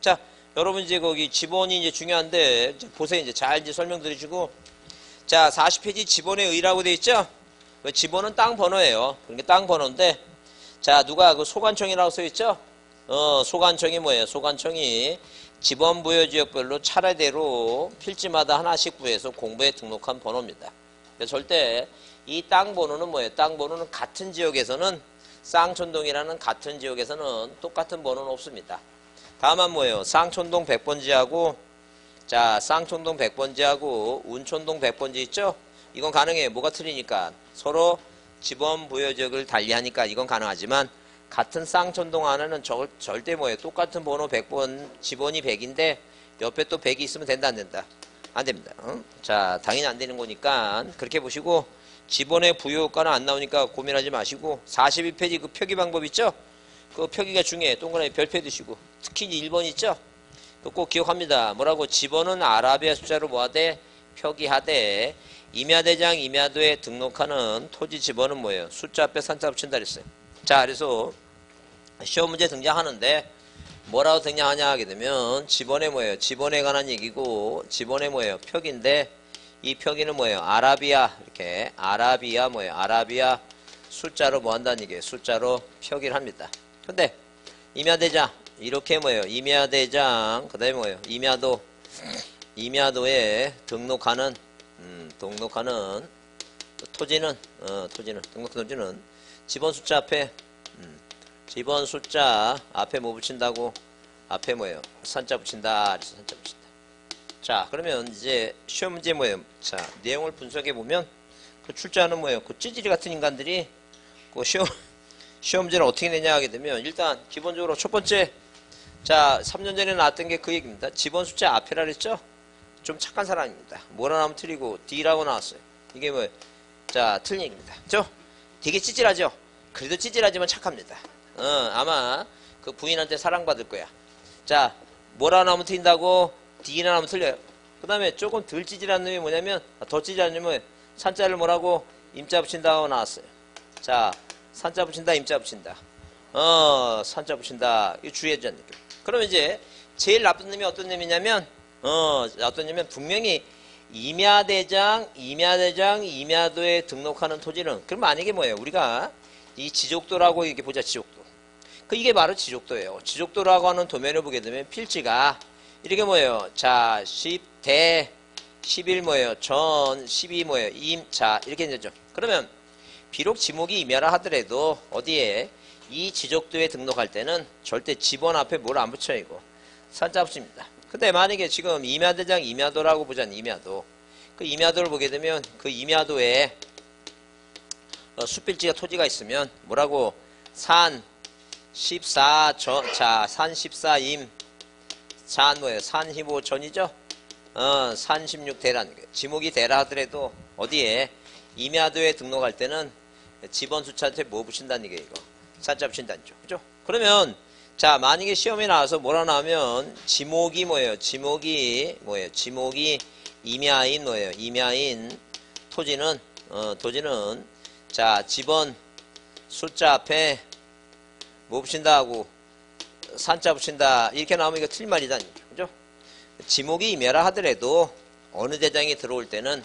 자, 여러분 이제 거기 지번이 이제 중요한데, 이제 보세요. 이제 잘 이제 설명드리시고. 자, 40페이지 지번의 의라고 돼 있죠? 그 지번은 땅 번호예요. 그러니까 땅 번호인데, 자, 누가 그 소관청이라고 써 있죠? 소관청이 뭐예요? 소관청이 지번 부여 지역별로 차례대로 필지마다 하나씩 구해서 공부에 등록한 번호입니다. 절대 이 땅 번호는 뭐예요? 땅 번호는 같은 지역에서는 쌍촌동이라는 같은 지역에서는 똑같은 번호는 없습니다. 다만 뭐예요? 쌍촌동 100번지하고 자, 쌍촌동 100번지하고 운촌동 100번지 있죠? 이건 가능해요. 뭐가 틀리니까 서로 지번 부여 지역을 달리하니까 이건 가능하지만 같은 쌍촌동 안에는 절대 뭐예요? 똑같은 번호 100번, 지번이 100인데 옆에 또 100이 있으면 된다 안 된다? 안 됩니다. 자, 당연히 안 되는 거니까 그렇게 보시고 지번의 부여 효과는 안 나오니까 고민하지 마시고 42페이지 그 표기 방법 있죠? 그 표기가 중요해요. 동그라미 별표 드시고 특히 1번 있죠? 그거 꼭 기억합니다. 뭐라고? 지번은 아라비아 숫자로 뭐하되? 표기하되 임야대장 임야도에 등록하는 토지 지번은 뭐예요? 숫자 앞에 산자 붙인다 그랬어요. 자, 그래서 시험 문제 등장하는데 뭐라고 등장하냐 하게 되면 지번에 뭐예요? 지번에 관한 얘기고 지번에 뭐예요? 표기인데 이 표기는 뭐예요? 아라비아 이렇게 아라비아 뭐예요? 아라비아 숫자로 뭐 한다는 얘기예요? 숫자로 표기를 합니다. 근데 임야대장 이렇게 뭐예요? 임야대장 그다음에 뭐예요? 임야도에 등록하는 토지는 등록한 토지는 지번 숫자 앞에 지번 숫자 앞에 뭐 붙인다고? 앞에 뭐예요? 산자 붙인다. 그래서 산자 붙인다. 자, 그러면 이제 시험 문제 뭐예요? 자, 내용을 분석해 보면 그 출제하는 뭐예요? 그 찌질이 같은 인간들이 그 시험 문제를 어떻게 내냐 하게 되면 일단 기본적으로 첫 번째 자, 3년 전에 나왔던 게 그 얘기입니다. 지번 숫자 앞에라 그랬죠? 좀 착한 사람입니다. 뭐라 나오면 틀리고 D라고 나왔어요. 이게 뭐예요? 자, 틀린 얘기입니다. 그죠? 되게 찌질하죠? 그래도 찌질하지만 착합니다. 아마 그 부인한테 사랑받을 거야. 자, 뭐라 나오면 틀린다고? D나 나오면 틀려요. 그 다음에 조금 덜 찌질한 놈이 뭐냐면, 더 찌질한 놈은 산자를 뭐라고? 임자 붙인다고 나왔어요. 자, 산자 붙인다, 임자 붙인다. 산자 붙인다. 이거 주의해줘야 돼요. 그러면 이제 제일 나쁜 놈이 어떤 놈이냐면, 어떤 놈이냐면 분명히 임야대장, 임야도에 등록하는 토지는, 그럼 만약에 뭐예요? 우리가 이 지족도라고 이렇게 보자, 지족도. 이게 바로 지족도예요. 지족도라고 하는 도면을 보게 되면 필지가 이렇게 뭐예요? 자, 10대, 11 뭐예요? 전, 12 뭐예요? 임, 자, 이렇게 되죠. 그러면 비록 지목이 임야라 하더라도 어디에 이 지족도에 등록할 때는 절대 지번 앞에 뭘 안 붙여 이거. 산자 붙입니다. 근데 만약에 지금 임야대장 임야도라고 보자는 임야도. 그 임야도를 보게 되면 그 임야도에 숲필지가 토지가 있으면 뭐라고? 산 14 전, 자, 산 14임, 산 뭐예요? 산 15전이죠? 산 16대라는 거예요. 지목이 대라 하더라도 어디에? 임야도에 등록할 때는 지번 숫자한테 뭐 붙인다는 게 이거. 산자 붙인다는 죠. 그죠? 그러면 자, 만약에 시험에 나와서 뭐라 나오면 지목이 뭐예요? 지목이 뭐예요? 지목이 임야인 뭐예요? 임야인 토지는 토지는 자, 지번 숫자 앞에 뭐 붙인다 하고 산자 붙인다 이렇게 나오면 이거 틀린 말이다는 거죠. 그죠? 지목이 임야라 하더라도 어느 대장이 들어올 때는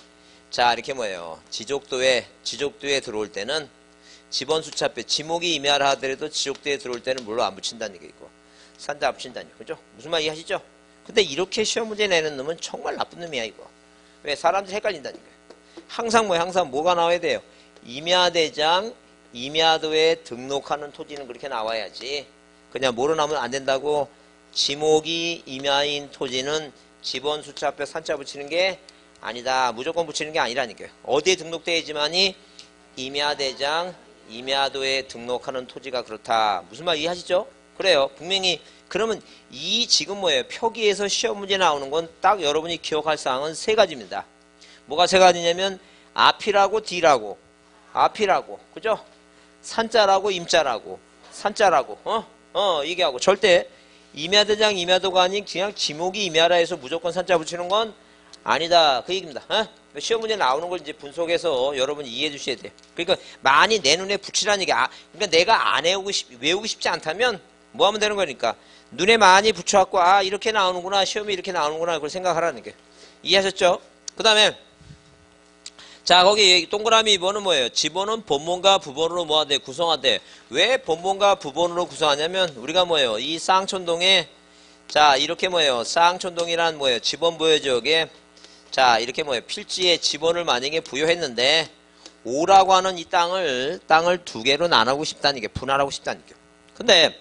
자, 이렇게 뭐예요? 지족도에 들어올 때는 지번 숫자 앞에 지목이 임야라 하더라도 지족도에 들어올 때는 물론 안 붙인다는 얘기고 산자 붙인다는 얘기죠. 그죠? 무슨 말 이해하시죠? 근데 이렇게 시험 문제 내는 놈은 정말 나쁜 놈이야 이거. 왜? 사람들이 헷갈린다는 거예요. 항상 뭐가 나와야 돼요? 임야대장 임야도에 등록하는 토지는 그렇게 나와야지. 그냥 뭐로 나오면 안 된다고? 지목이 임야인 토지는 지번 숫자 앞에 산자 붙이는 게 아니다. 무조건 붙이는 게 아니라니까요. 어디에 등록돼야지만이 임야대장 임야도에 등록하는 토지가 그렇다. 무슨 말 이해하시죠? 그래요. 분명히 그러면 이 지금 뭐예요? 표기에서 시험 문제 나오는 건 딱 여러분이 기억할 사항은 세 가지입니다. 뭐가 세 가지냐면 앞이라고 D라고 앞이라고 그죠? 산자라고 임자라고 산자라고 이게 하고 절대 임야대장 임야도가 아닌 그냥 지목이 임야라 해서 무조건 산자 붙이는 건 아니다. 그 얘기입니다. 시험 문제 나오는 걸 이제 분석해서 여러분이 이해해 주셔야 돼요. 그러니까 많이 내 눈에 붙이라는 얘기. 그러니까 내가 안 외우고 싶지 않다면 뭐 하면 되는 거니까 눈에 많이 붙여갖고 아 이렇게 나오는구나 시험이 이렇게 나오는구나 그걸 생각하라는 게 이해하셨죠? 그 다음에 자 거기 동그라미 2번은 뭐예요? 지번은 본본과 부본으로 뭐하대? 구성하대. 왜 본본과 부본으로 구성하냐면 우리가 뭐예요? 이 쌍촌동에 자 이렇게 뭐예요? 쌍촌동이란 뭐예요? 지번 부여지역에 자 이렇게 뭐예요? 필지에 지번을 만약에 부여했는데 5라고 하는 이 땅을 두 개로 나누고 싶다는 게 분할하고 싶다는 게. 근데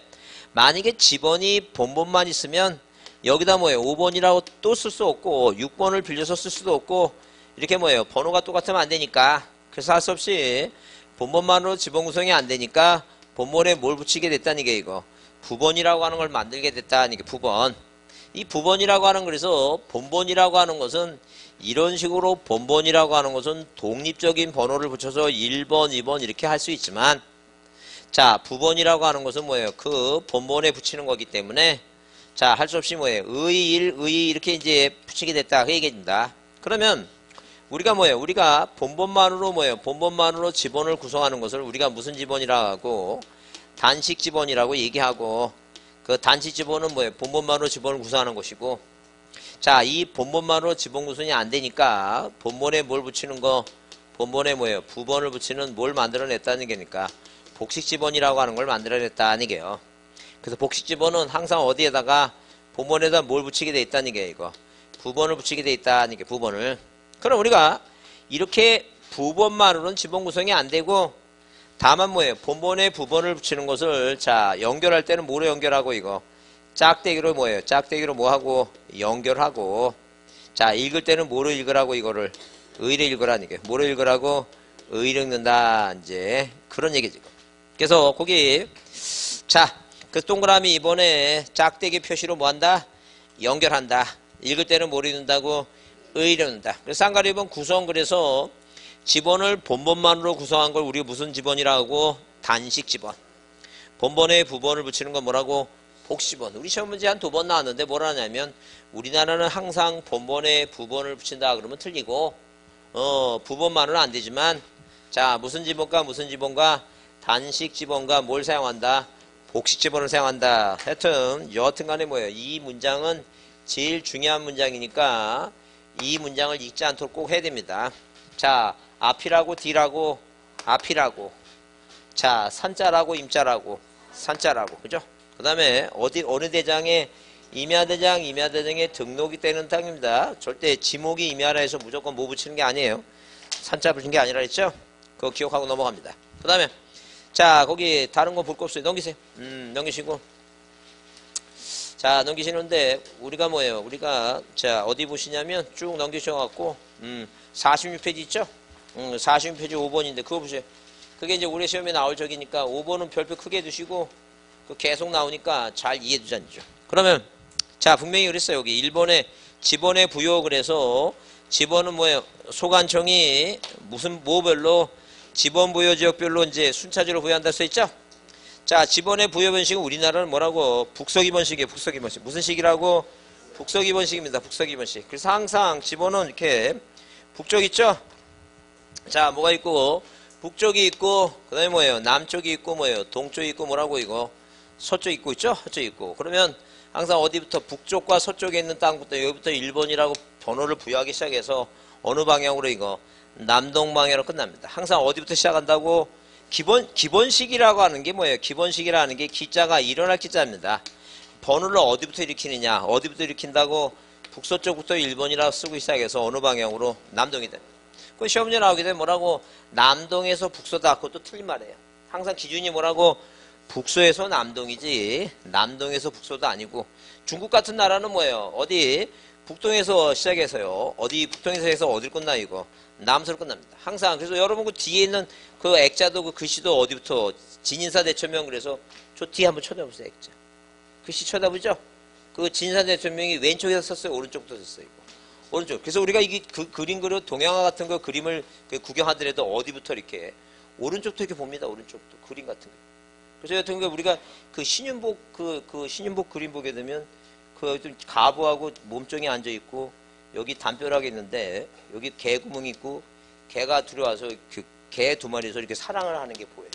만약에 지번이 본본만 있으면 여기다 뭐예요? 5번이라고 또 쓸 수 없고 6번을 빌려서 쓸 수도 없고 이렇게 뭐예요? 번호가 똑같으면 안 되니까 그래서 할 수 없이 본본만으로 지번 구성이 안 되니까 본본에 뭘 붙이게 됐다는 게 이거 부번이라고 하는 걸 만들게 됐다는 게 부번. 이 부번이라고 하는 그래서 본본이라고 하는 것은 이런 식으로 본본이라고 하는 것은 독립적인 번호를 붙여서 1번, 2번 이렇게 할 수 있지만 자 부번이라고 하는 것은 뭐예요? 그 본본에 붙이는 거기 때문에 자 할 수 없이 뭐예요? 의, 일, 의 이렇게 이제 붙이게 됐다 그 얘기입니다. 그러면 우리가 뭐예요? 우리가 본본만으로 뭐예요? 본본만으로 지번을 구성하는 것을 우리가 무슨 지번이라고 하고 단식 지번이라고 얘기하고 그 단식 지번은 뭐예요? 본본만으로 지번을 구성하는 것이고 자 이 본본만으로 지번 구성이 안 되니까 본본에 뭘 붙이는 거 본본에 뭐예요? 부번을 붙이는 뭘 만들어냈다는 게니까 복식 지번이라고 하는 걸 만들어냈다는 게요. 그래서 복식 지번은 항상 어디에다가 본본에다 뭘 붙이게 돼 있다는 게 이거 부번을 붙이게 돼 있다는 게 부번을. 그럼 우리가 이렇게 부번만으로는 지번 구성이 안 되고 다만 뭐예요? 본본에 부번을 붙이는 것을 자 연결할 때는 뭐로 연결하고 이거 짝대기로 뭐예요? 짝대기로 뭐하고 연결하고 자 읽을 때는 뭐로 읽으라고 이거를 의를 읽으라는 게 뭐로 읽으라고 의를 읽는다 이제 그런 얘기지. 그래서 거기 자 그 동그라미 이번에 짝대기 표시로 뭐한다? 연결한다. 읽을 때는 뭐로 읽는다고 의를 읽는다. 그래서 쌍가리 1번 구성 그래서 지번을 본본만으로 구성한 걸 우리가 무슨 지번이라고 하고 단식 지번. 본본에 부번을 붙이는 건 뭐라고? 복시번. 우리 시험 문제 한 2번 나왔는데 뭐라 하냐면 우리나라는 항상 본본에 부번을 붙인다 그러면 틀리고 부번만으로는 안 되지만 자 무슨 지번과 무슨 지번과 단식 지번과 뭘 사용한다? 복식 지번을 사용한다. 하여튼 여하튼간에 뭐예요? 이 문장은 제일 중요한 문장이니까 이 문장을 읽지 않도록 꼭 해야 됩니다. 자 앞이라고 뒤라고 앞이라고 자 산자라고 임자라고 산자라고 그죠? 그 다음에 어느 대장에 임야대장에 등록이 되는 땅입니다. 절대 지목이 임야라 해서 무조건 뭐 붙이는 게 아니에요. 산자 붙인 게 아니라 했죠? 그거 기억하고 넘어갑니다. 그 다음에 자 거기 다른 거 볼 거 없어요. 넘기세요. 넘기시고 자 넘기시는데 우리가 뭐예요? 우리가 자 어디 보시냐면 쭉 넘기셔갖고 46페이지 있죠? 46페이지 5번인데 그거 보세요. 그게 이제 올해 시험에 나올 적이니까 5번은 별표 크게 두시고 그 계속 나오니까 잘 이해해 두자니죠. 그러면 자 분명히 그랬어요. 여기 1번에 지번의 부여 그래서 지번은 뭐예요? 소관청이 무슨 뭐별로 지번 부여 지역별로 이제 순차적으로 부여한다 써 있죠? 자 지번의 부여 번식은 우리나라는 뭐라고? 북서기번식이에요. 북서기번식. 무슨 식이라고? 북서기번식입니다. 북서기번식. 그래서 항상 지번은 이렇게 북쪽 있죠? 자 뭐가 있고 북쪽이 있고 그 다음에 뭐예요? 남쪽이 있고 뭐예요? 동쪽이 있고 뭐라고 이거? 서쪽 있고 있죠? 서쪽 있고. 그러면 항상 어디부터 북쪽과 서쪽에 있는 땅부터 여기부터 1번이라고 번호를 부여하기 시작해서 어느 방향으로 이거? 남동 방향으로 끝납니다. 항상 어디부터 시작한다고? 기본식이라고 하는 게 뭐예요? 기본식이라는 게 기자가 일어날 기자입니다. 번호를 어디부터 일으키느냐? 어디부터 일으킨다고? 북서쪽부터 1번이라고 쓰고 시작해서 어느 방향으로? 남동이 됩니다. 그 시험 문제 나오게 되면 뭐라고? 남동에서 북서다. 그것도 틀린 말이에요. 항상 기준이 뭐라고? 북서에서 남동이지 남동에서 북서도 아니고 중국 같은 나라는 뭐예요? 어디? 북동에서 시작해서요. 어디 북동에서 해서 어딜 끝나 이거? 남서로 끝납니다. 항상 그래서 여러분 그 뒤에 있는 그 액자도 그 글씨도 어디부터 진인사 대천명 그래서 저 뒤에 한번 쳐다보세요. 액자. 글씨 쳐다보죠? 그 진인사 대천명이 왼쪽에서 썼어요? 오른쪽부터 썼어요? 이거. 오른쪽. 그래서 우리가 이게 그림 그려 동양화 같은 거 그림을 구경하더라도 어디부터 이렇게 오른쪽부터 이렇게 봅니다. 오른쪽부터 그림 같은 거. 그래서 여튼 우리가 그 신윤복 신윤복 그림 보게 되면 그 가부하고 몸종이 앉아 있고 여기 담벼락이 있는데 여기 개 구멍이 있고 개가 들어와서 그 개 2마리에서 이렇게 사랑을 하는 게 보여요.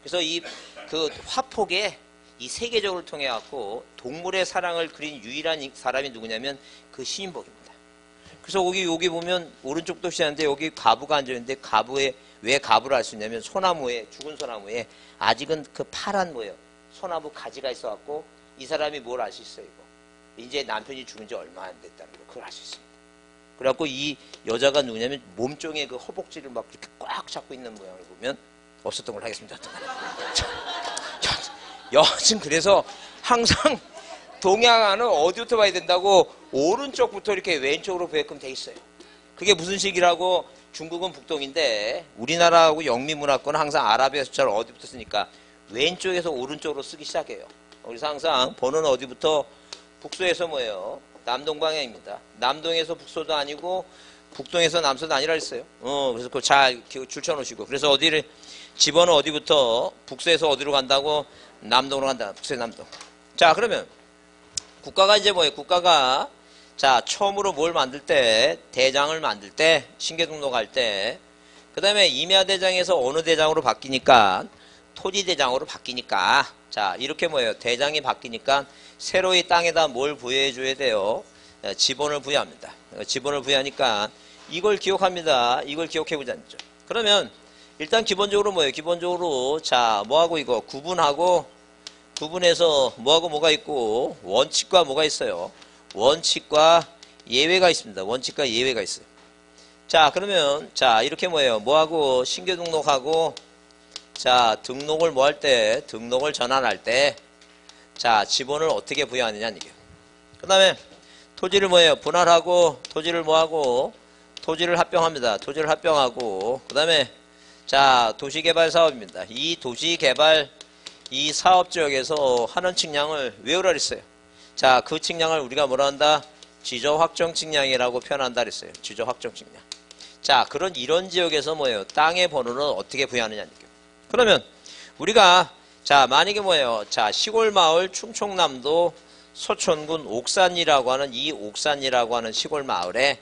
그래서 이 그 화폭에 이 세계적으로 통해 갖고 동물의 사랑을 그린 유일한 사람이 누구냐면 그 신인복입니다. 그래서 여기 보면 오른쪽도 시작하는데 여기 가부가 앉아있는데 가부에 왜 가부를 알 수 있냐면 소나무에 죽은 소나무에 아직은 그 파란 뭐예요 소나무 가지가 있어갖고 이 사람이 뭘 알 수 있어요 이거 이제 남편이 죽은 지 얼마 안 됐다는 걸 그걸 알 수 있습니다. 그래갖고 이 여자가 누구냐면 몸종의 그 허벅지를 막 이렇게 꽉 잡고 있는 모양을 보면 없었던 걸 하겠습니다. 여하튼 그래서 항상 동양화는 어디부터 봐야 된다고 오른쪽부터 이렇게 왼쪽으로 보게끔 돼 있어요. 그게 무슨 식이라고 중국은 북동인데 우리나라하고 영미문화권은 항상 아랍에서 어디부터 쓰니까 왼쪽에서 오른쪽으로 쓰기 시작해요. 그래서 항상 번호는 어디부터 북서에서 뭐예요? 남동방향입니다. 남동에서 북서도 아니고 북동에서 남서도 아니라 했어요. 그래서 그거 잘 줄쳐 놓으시고 그래서 어디를 집어는 어디부터 북서에서 어디로 간다고 남동으로 간다. 북서 남동. 자 그러면 국가가 이제 뭐예요? 국가가 자 처음으로 뭘 만들 때 대장을 만들 때 신계 등록할 때 그 다음에 임야대장에서 어느 대장으로 바뀌니까 토지대장으로 바뀌니까 자 이렇게 뭐예요? 대장이 바뀌니까 새로 이 땅에다 뭘 부여해 줘야 돼요? 지번을 부여합니다. 지번을 부여하니까 이걸 기억합니다. 이걸 기억해 보자죠. 그러면 일단 기본적으로 뭐예요? 기본적으로 자 뭐하고 이거 구분해서 뭐하고 뭐가 있고 원칙과 뭐가 있어요? 원칙과 예외가 있습니다. 원칙과 예외가 있어요. 자 그러면 자 이렇게 뭐예요? 뭐하고 신규 등록하고 자 등록을 뭐 할 때 등록을 전환할 때 자 지번을 어떻게 부여하느냐 이게. 그 다음에 토지를 뭐예요? 분할하고 토지를 뭐하고 토지를 합병합니다. 토지를 합병하고 그 다음에 자 도시개발 사업입니다. 이 도시개발 이 사업지역에서 하는 측량을 외우라 그랬어요. 자 그 측량을 우리가 뭐라 한다? 지저확정 측량이라고 표현한다 그랬어요. 지저확정 측량. 자 그런 이런 지역에서 뭐예요? 땅의 번호는 어떻게 부여하느냐 그러면 우리가 자 만약에 뭐예요? 자 시골마을 충청남도 서촌군 옥산이라고 하는 이 옥산이라고 하는 시골마을에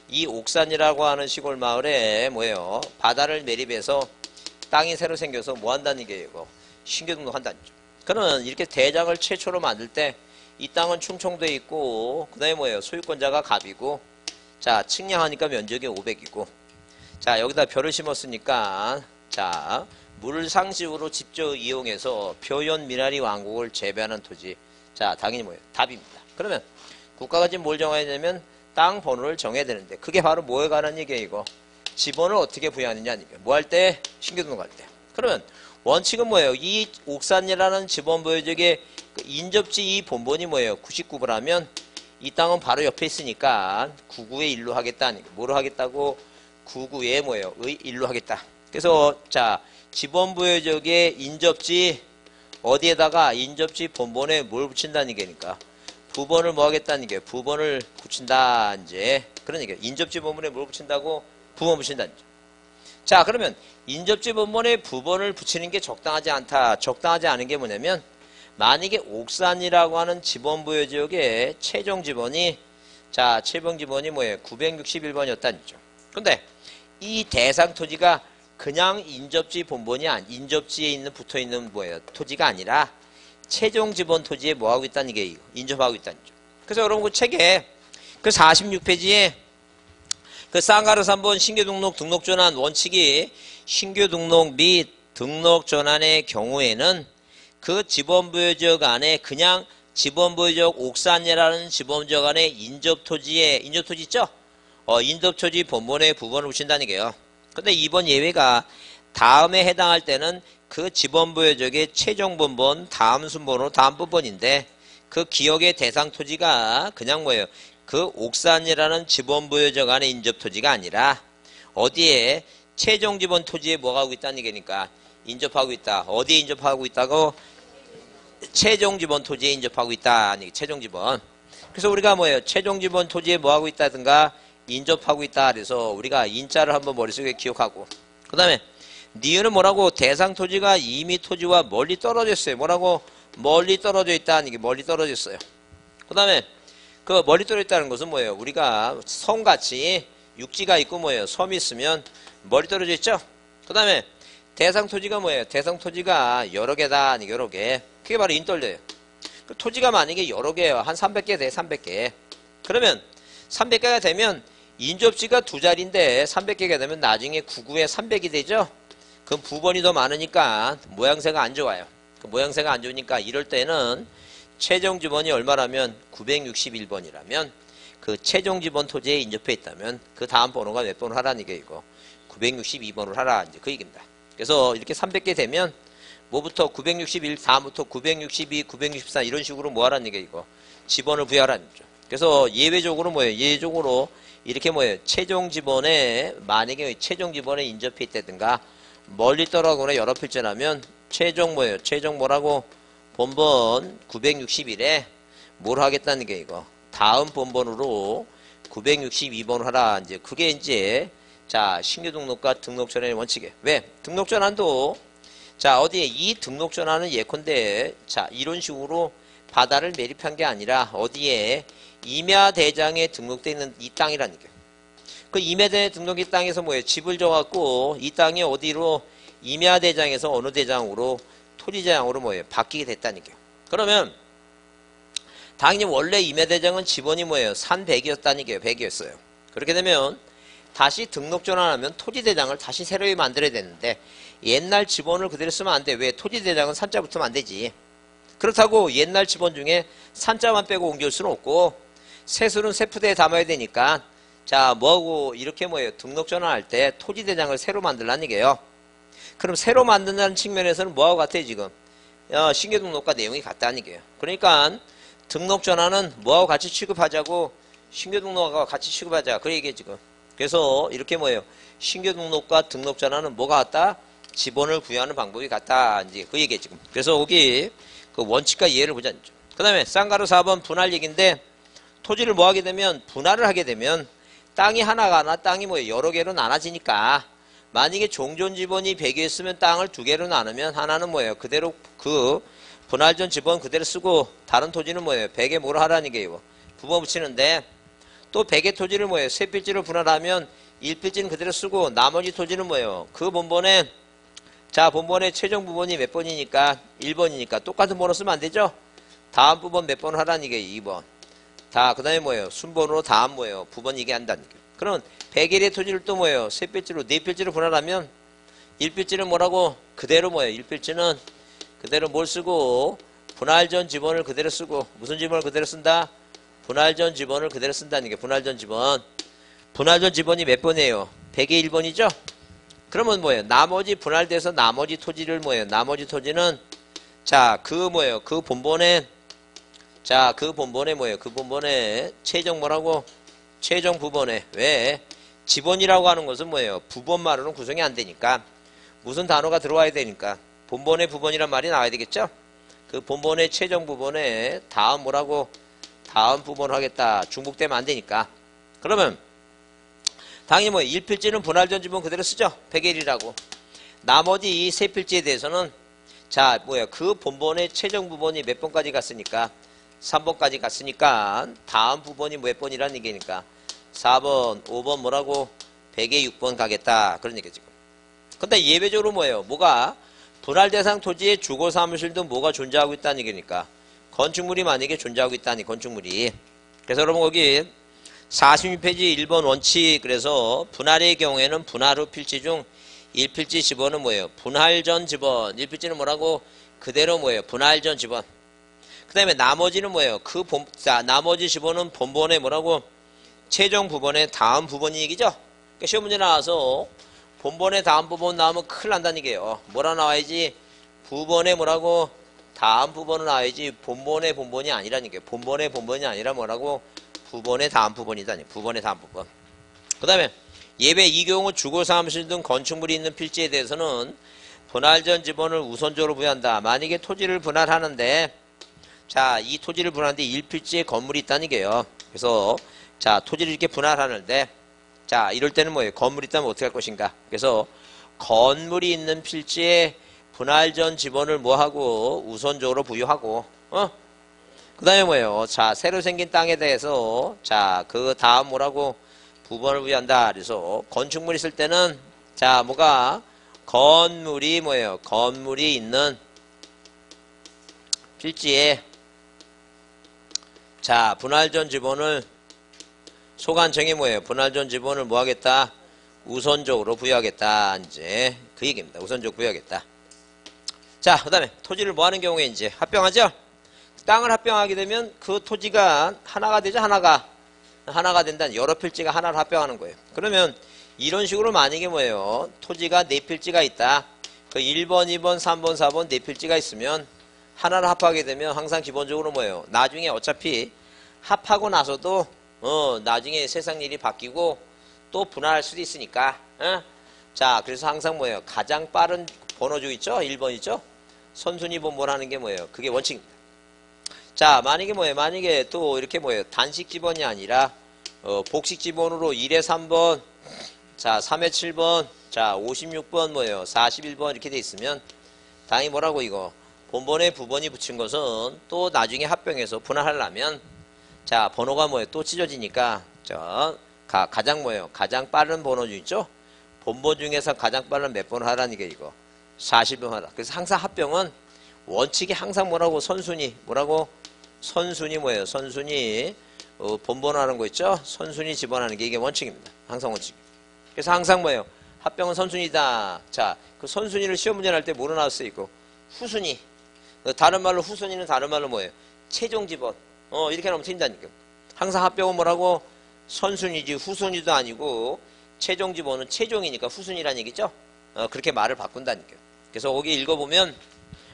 이 옥산이라고 하는 시골마을에 뭐예요? 바다를 매립해서 땅이 새로 생겨서 뭐 한다는 게 이거 신규 등록한다는 거죠. 그러면 이렇게 대장을 최초로 만들 때 이 땅은 충청도에 있고 그 다음에 뭐예요? 소유권자가 갑이고 자 측량하니까 면적이 500이고 자 여기다 벼를 심었으니까 자 물 상식으로 직접 이용해서 표현 미나리 왕국을 재배하는 토지 자 당연히 뭐예요? 답입니다. 그러면 국가가 지금 뭘 정해야 되냐면 땅 번호를 정해야 되는데 그게 바로 뭐에 관한 얘기예요 이거 지번을 어떻게 부여하느냐 뭐 할 때? 신규 등록할 때. 그러면 원칙은 뭐예요? 이 옥산이라는 지번 부여지역의 인접지 이 본본이 뭐예요? 99부라면 이 땅은 바로 옆에 있으니까 99에 1로 하겠다. 뭐로 하겠다고? 99에 뭐예요? 의 1로 하겠다. 그래서 자 지번 부여지역의 인접지 어디에다가 인접지 본본에 뭘 붙인다는 얘기니까 부번을 뭐 하겠다는 게 부번을 붙인다 이제 그런 얘기예요. 인접지 본본에 뭘 붙인다고? 부번 붙인다는 거죠. 자 그러면 인접지 본본에 부번을 붙이는 게 적당하지 않다. 적당하지 않은 게 뭐냐면 만약에 옥산이라고 하는 지번부여지역의 최종 지번이 자 최종 지번이 뭐예요? 961번이었다는 거죠. 근데 이 대상 토지가 그냥 인접지 본본이 인접지에 있는 붙어있는 뭐예요? 토지가 아니라 최종 지번 토지에 뭐하고 있다는 게 인접하고 있다는 거죠. 그래서 여러분 그 책에 그 46페이지에 그 쌍가루 3번 신규 등록 전환 원칙이 신규 등록 및 등록 전환의 경우에는 그 지번부여지역 안에 그냥 지번부여지역 옥산이라는 지번부여지역 안에 인접토지 있죠? 인접토지 본본에 부번을 붙인다는 얘기예요. 근데 이번 예외가 다음에 해당할 때는 그 지번부여지역의 최종 본본 다음 순번으로 다음 본본인데 그 기억의 대상 토지가 그냥 뭐예요? 그 옥산이라는 지번부여지역 안에 인접토지가 아니라 어디에 최종 지번 토지에 뭐가 하고 있다는 얘기니까 인접하고 있다. 어디에 인접하고 있다고? 최종 지번 토지에 인접하고 있다. 최종 지번. 그래서 우리가 뭐예요? 최종 지번 토지에 뭐 하고 있다든가 인접하고 있다. 그래서 우리가 인자를 한번 머릿속에 기억하고. 그 다음에 니은은 뭐라고? 대상 토지가 이미 토지와 멀리 떨어져 있어요. 뭐라고? 멀리 떨어져 있다. 이게 멀리 떨어져 있어요. 그 다음에 그 멀리 떨어져 있다는 것은 뭐예요? 우리가 섬같이 육지가 있고 뭐예요? 섬이 있으면 멀리 떨어져 있죠? 그 다음에 대상 토지가 뭐예요? 대상 토지가 여러 개다. 여러 개. 그게 바로 인떨려요. 그 토지가 만약에 여러 개예요. 한 300개 돼, 300개. 그러면 300개가 되면 인접지가 두 자리인데 300개가 되면 나중에 99에 300이 되죠? 그럼 부번이 더 많으니까 모양새가 안 좋아요. 그 모양새가 안 좋으니까 이럴 때는 최종 지번이 얼마라면 961번이라면 그 최종 지번 토지에 인접해 있다면 그 다음 번호가 몇 번을 하라는 게 이거 962번을 하라 이제 그 얘기입니다. 그래서 이렇게 300개 되면 뭐부터 961 다음부터 962, 964 이런 식으로 뭐 하라는 게 이거 지번을 부여하라는 거죠. 그래서 예외적으로 뭐예요? 예외적으로 이렇게 뭐예요? 최종 지번에 만약에 최종 지번에 인접해 있다든가 멀리 떨어가거나 여러 필지라면 최종 뭐예요? 최종 뭐라고? 본번 961에 뭘 하겠다는 게 이거 다음 본번으로 962번을 하라 이제 그게 이제 자 신규 등록과 등록 전환의 원칙이에요. 왜? 등록 전환도 자 어디에 이 등록 전환은 예컨대 자 이런 식으로 바다를 매립한 게 아니라 어디에 임야대장에 등록되어 있는 이 땅이라는 얘기예요. 그 임야대장에 등록된 땅에서 뭐예요? 집을 져갖고 이 땅이 어디로 임야대장에서 어느 대장으로 토지대장으로 뭐예요? 바뀌게 됐다는 얘기예요. 그러면 당연히 원래 임야대장은 지번이 뭐예요? 산 100이었다는 얘기예요. 100이었어요. 그렇게 되면 다시 등록 전환하면 토지대장을 다시 새로 만들어야 되는데 옛날 지번을 그대로 쓰면 안 돼. 왜? 토지대장은 산자 붙으면 안 되지. 그렇다고 옛날 지번 중에 산자만 빼고 옮길 수는 없고 세수는 세푸대에 담아야 되니까 자 뭐하고 이렇게 뭐예요? 등록 전환할 때 토지대장을 새로 만들라는 얘기예요. 그럼 새로 만든다는 측면에서는 뭐하고 같아요 지금? 신규 등록과 내용이 같다는 얘기예요. 그러니까 등록 전환은 뭐하고 같이 취급하자고 신규 등록과 같이 취급하자 그 얘기예요 지금. 그래서 이렇게 뭐예요? 신규 등록과 등록 전환은 뭐가 같다? 지번을 부여하는 방법이 같다 이제 그 얘기예요 지금. 그래서 여기 그 원칙과 예를 보자. 그 다음에 쌍가루 4번 분할 얘기인데 토지를 뭐 하게 되면 분할을 하게 되면 땅이 하나가 아니라 땅이 뭐 여러 개로 나눠지니까 만약에 종전 지번이 100이었으면 땅을 두 개로 나누면 하나는 뭐예요? 그대로 그 분할 전 지번 그대로 쓰고 다른 토지는 뭐예요? 100에 뭐를 하라는 게요? 부번 붙이는데 또 100의 토지를 뭐예요? 세 필지로 분할하면 1필지는 그대로 쓰고 나머지 토지는 뭐예요? 그 본번에 자 본번의 최종 부번이 몇 번이니까 1번이니까 똑같은 번호 쓰면 안 되죠? 다음 부번 몇 번 하라는 게 2번. 다 그 다음에 뭐예요? 순번으로 다음 뭐예요? 부번 이게 한다는 게. 그럼 100일의 토지를 또 뭐예요? 세 필지로 네 필지로 분할하면 1필지는 뭐라고? 그대로 뭐예요? 1필지는 그대로 뭘 쓰고 분할 전 지번을 그대로 쓰고 무슨 지번을 그대로 쓴다? 분할 전 지번을 그대로 쓴다는 게 분할 전 지번. 분할 전 지번이 몇 번이에요? 100의 1번이죠? 그러면 뭐예요? 나머지 분할돼서 나머지 토지를 뭐예요? 나머지 토지는 자 그 뭐예요? 그 본번에 자 그 본번에 뭐예요? 그 본번에 최종 뭐라고? 최종 부번에 왜? 지번이라고 하는 것은 뭐예요? 부번만으로는 구성이 안 되니까 무슨 단어가 들어와야 되니까 본번의 부번이란 말이 나와야 되겠죠? 그 본번의 최종 부번에 다음 뭐라고? 다음 부번을 하겠다. 중복되면 안 되니까. 그러면 당연히 뭐 1필지는 분할 전 지번 그대로 쓰죠. 100의 1이라고. 나머지 이 세 필지에 대해서는 자 뭐야 그 본번의 최종 부번이 몇 번까지 갔으니까 3번까지 갔으니까 다음 부번이 몇 번이라는 얘기니까 4번, 5번 뭐라고 100에 6번 가겠다. 그런 얘기죠. 근데 예외적으로 뭐예요? 뭐가 분할 대상 토지에 주거 사무실도 뭐가 존재하고 있다는 얘기니까 건축물이 만약에 존재하고 있다니 건축물이. 그래서 여러분 거기 46페이지 1번 원칙 그래서 분할의 경우에는 분할 후 필지 중 1필지 지번은 뭐예요? 분할 전 지번. 1필지는 뭐라고? 그대로 뭐예요? 분할 전 지번. 그 다음에 나머지는 뭐예요? 자, 나머지 지번은 본번에 뭐라고? 최종 부번의 다음 부번이 얘기죠? 그러니까 시험 문제 나와서 본번의 다음 부번 나오면 큰일 난다는 얘기예요. 뭐라 나와야지? 부번에 뭐라고? 다음 부번은 나와야지 본번의 본번이 아니라는 얘기예요. 본번의 본번이 아니라 뭐라고? 부번의 다음 부번이다니. 부번의 다음 부번. 그 다음에 예외 이 경우 주거사무실 등 건축물이 있는 필지에 대해서는 분할 전 지번을 우선적으로 부여한다. 만약에 토지를 분할하는데 자, 이 토지를 분할하는데 1필지에 건물이 있다는 얘기예요. 그래서 자, 토지를 이렇게 분할하는데 자, 이럴 때는 뭐예요? 건물이 있다면 어떻게 할 것인가? 그래서 건물이 있는 필지에 분할 전 지번을 뭐하고 우선적으로 부여하고 그 다음에 뭐예요? 자, 새로 생긴 땅에 대해서 자, 그 다음 뭐라고? 부번을 부여한다. 그래서 건축물이 있을 때는 자, 뭐가? 건물이 뭐예요? 건물이 있는 필지에 자 분할전 지번을 소관청이 뭐예요? 분할전 지번을 뭐 하겠다? 우선적으로 부여하겠다. 이제 그 얘기입니다. 우선적으로 부여하겠다. 자, 그 다음에 토지를 뭐 하는 경우에 이제 합병하죠? 땅을 합병하게 되면 그 토지가 하나가 되죠? 하나가 된다는 여러 필지가 하나를 합병하는 거예요. 그러면 이런 식으로 만약에 뭐예요? 토지가 네 필지가 있다. 그 1번, 2번, 3번, 4번 네 필지가 있으면 하나를 합하게 되면 항상 기본적으로 뭐예요? 나중에 어차피 합하고 나서도 나중에 세상 일이 바뀌고 또 분할할 수도 있으니까 자 그래서 항상 뭐예요? 가장 빠른 번호주 있죠? 1번이죠? 선순위 번호라는 게 뭐예요? 그게 원칙입니다. 자 만약에 뭐예요? 만약에 또 이렇게 뭐예요? 단식 지번이 아니라 복식 지번으로 1에 3번 자 3에 7번 자 56번 뭐예요? 41번 이렇게 돼 있으면 당연히 뭐라고 이거 본번에 부번이 붙인 것은 또 나중에 합병해서 분할하려면 자 번호가 뭐예요? 또 찢어지니까 가장 뭐예요? 가장 빠른 번호주 있죠? 본번 중에서 가장 빠른 몇 번을 하라는 게 이거 40번 하라. 그래서 항상 합병은 원칙이 항상 뭐라고 선순위 뭐라고 선순위 뭐예요? 선순위 본번 하는 거 있죠? 선순위 집어넣는 게 이게 원칙입니다. 항상 원칙. 그래서 항상 뭐예요? 합병은 선순위다. 자, 그 선순위를 시험 문제 할 때 뭐로 나왔어요? 이거 후순위. 다른 말로 후순위는 다른 말로 뭐예요? 최종 집원. 이렇게 나오면 틀린다니까. 항상 합병은 뭐라고? 선순위지 후순위도 아니고 최종 집원은 최종이니까 후순위라는 얘기죠. 그렇게 말을 바꾼다니까. 그래서 거기 읽어보면